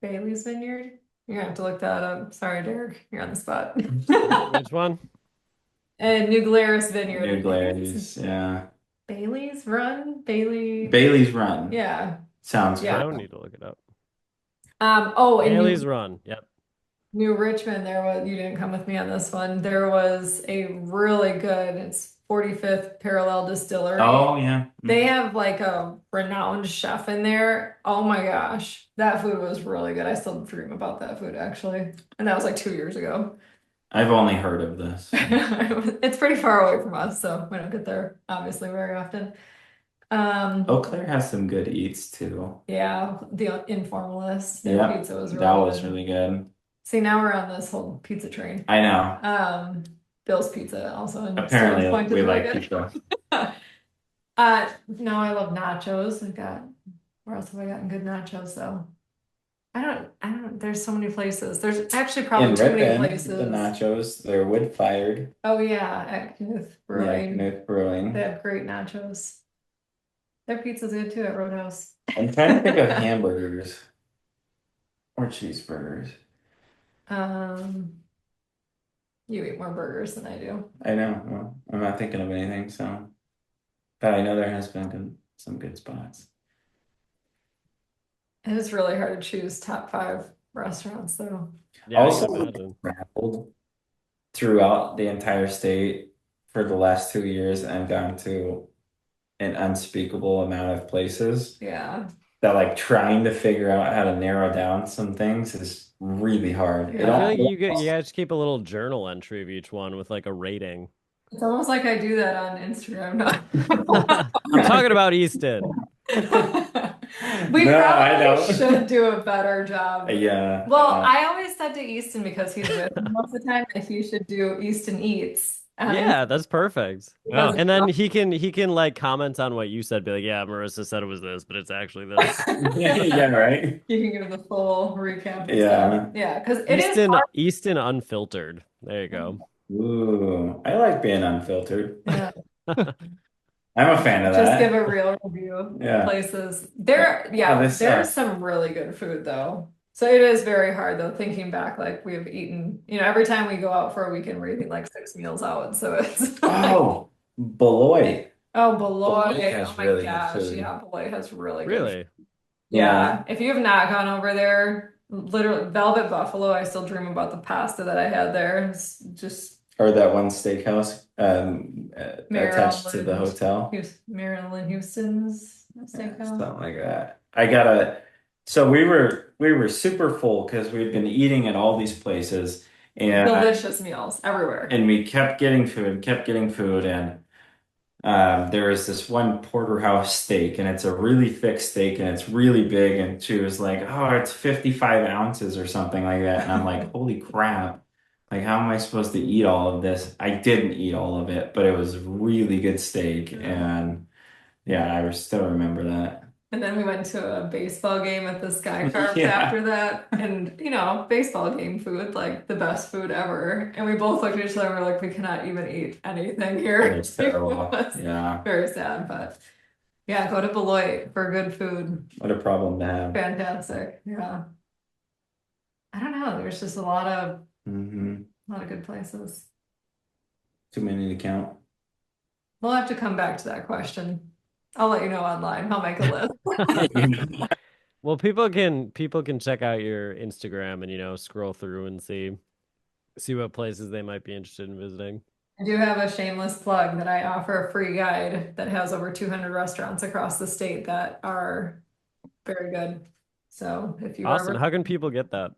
Bailey's Vineyard. You're gonna have to look that up. Sorry, Derek, you're on the spot. Which one? And New Glarus Vineyard. New I think it's Glazes, yeah. Bailey's Run? Bailey. Bailey's Run Yeah. sounds I Yeah. don't correct. need to look it up. Oh, in Bailey's Run. Yep. New Richmond, there was, you didn't come with me on this one. There was a really good, it's 45th Parallel Distillery. Oh yeah. They have like a renowned chef in there. Oh my gosh, that food was really good. I still dream about that food actually. And that was like 2 years ago. I've only heard of this. It's pretty far away from us, so we don't get there obviously very often. Eau Claire has some good eats too. Yeah, the Informalist, their Yep, pizza was that really was good. really good. See, now we're on this whole pizza train. I know. Bill's Pizza also in Apparently, Stevens Point is we really like good. pizza. No, I love nachos. Where else have I gotten good nachos though? I don't, there's so many places. There's actually probably In too many Ripon, the places. nachos, they're wood fired. Oh yeah, at Knuth Yeah, Brewing. Knuth Brewing. They have great nachos. Their pizza's good too at Roadhouse. I'm trying to think of hamburgers or cheeseburgers. You eat more burgers than I do. I know. Well, I'm not thinking of anything, so. But I know there has been some good spots. It is really hard to choose top 5 restaurants though. Yeah, I Also, can imagine. traveled throughout the entire state for the last 2 years and gone to an unspeakable amount of places Yeah. that like trying to figure out how to narrow down some things is really hard. Yeah. It I feel like all you guys keep a little journal entry of each one with like a rating. It's almost like I do that on Instagram. I'm talking about Easton. We No, I probably know. should do a better job. Yeah. Well, I always said to Easton because he's with me most of the time that he should do Easton Eats. Yeah, that's perfect. Because And then he can like comment on what you said, be like, yeah, Marissa said it was this, but it's actually this. Yeah, right. you can give the full recap. Of Yeah. stuff. Yeah, because it is Easton hard. Easton Unfiltered. There you go. Ooh, I like being unfiltered. Yeah. I'm a fan of Just that. give a real review of Yeah. places. Oh, this There's sucks. some really good food though. So it is very hard though, thinking back, like we've eaten, every time we go out for a weekend, we're eating like 6 meals out. So it's like, Oh, Beloit. oh, Beloit. Beloit has Oh my really good gosh. food. Yeah, Beloit has really good Really? Yeah. If you have not gone over there, literally Velvet Buffalo, I still dream about the pasta that I had there. It's just Or that one steakhouse attached to the Maryland. hotel. Maryland Houston's Yeah, steakhouse. something like that. So we were super full because we'd been eating at all these places and Delicious meals everywhere. we kept getting food, and there was this one porterhouse steak, and it's a really thick steak, and it's really big, and she was like, "Oh, it's 55 ounces or something like that," and I'm like, "Holy crap! Like, how am I supposed to eat all of this?" I didn't eat all of it, but it was really good steak, and yeah, I still remember that. And then we went to a baseball game at the Sky Carps Yeah. after that. And, baseball game food, like the best food ever. And we both looked at each other and were like, we cannot even eat anything here. It's terrible. It was Yeah, very sad, but yeah, go to Beloit for good food. what a problem to have. Fantastic. Yeah. I don't know. There's just a lot of Hmm. good places. Too many to count. We'll have to come back to that question. I'll let you know online. I'll make a list. Well, people can check out your Instagram and scroll through and see what places they might be interested in visiting. I do have a shameless plug that I offer a free guide that has over 200 restaurants across the state that are very good. So if you Awesome. are, How can people get that?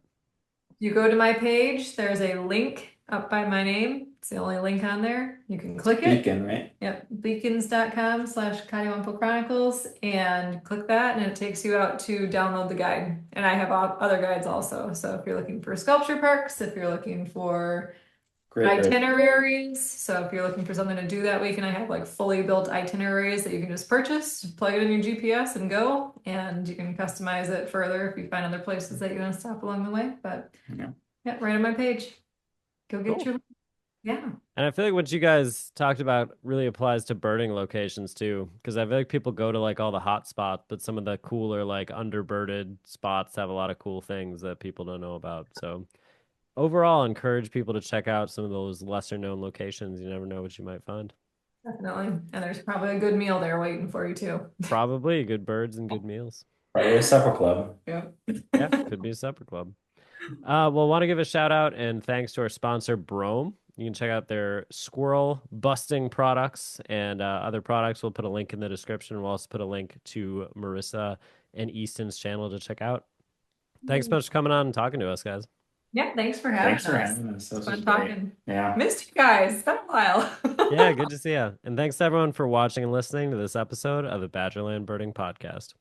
you go to my page, there's a link up by my name. It's the only link on there. You can click it. Beacon, right? Yep, beacons.com/Coddiwomple Chronicles and click that and it takes you out to download the guide. And I have other guides also. So if you're looking for sculpture parks, if you're looking for Great. Itineraries. So if you're looking for something to do that week, and I have like fully built itineraries that you can just purchase, plug it in your GPS and go, and you can customize it further if you find other places that you want to stop along the way. But yeah, right on my page. Go get your, yeah. And I feel like what you guys talked about really applies to birding locations too, because I feel like people go to like all the hot spots, but some of the cooler like underbirded spots have a lot of cool things that people don't know about. So overall, encourage people to check out some of those lesser known locations. You never know what you might find. Definitely. And there's probably a good meal there waiting for you too. Probably good birds and good meals. Probably a supper club. Yeah. Yeah, could be a supper club. Well, want to give a shout out and thanks to our sponsor, Brome. You can check out their squirrel busting products and other products. We'll put a link in the description. We'll also put a link to Marissa and Easton's channel to check out. Thanks so much for coming on and talking to us, guys. Yeah, thanks for having us. This It's was fun great. talking. Yeah. Missed you guys. It's been a while. Yeah, good to see you. And thanks everyone for watching and listening to this episode of the Badgerland Birding Podcast.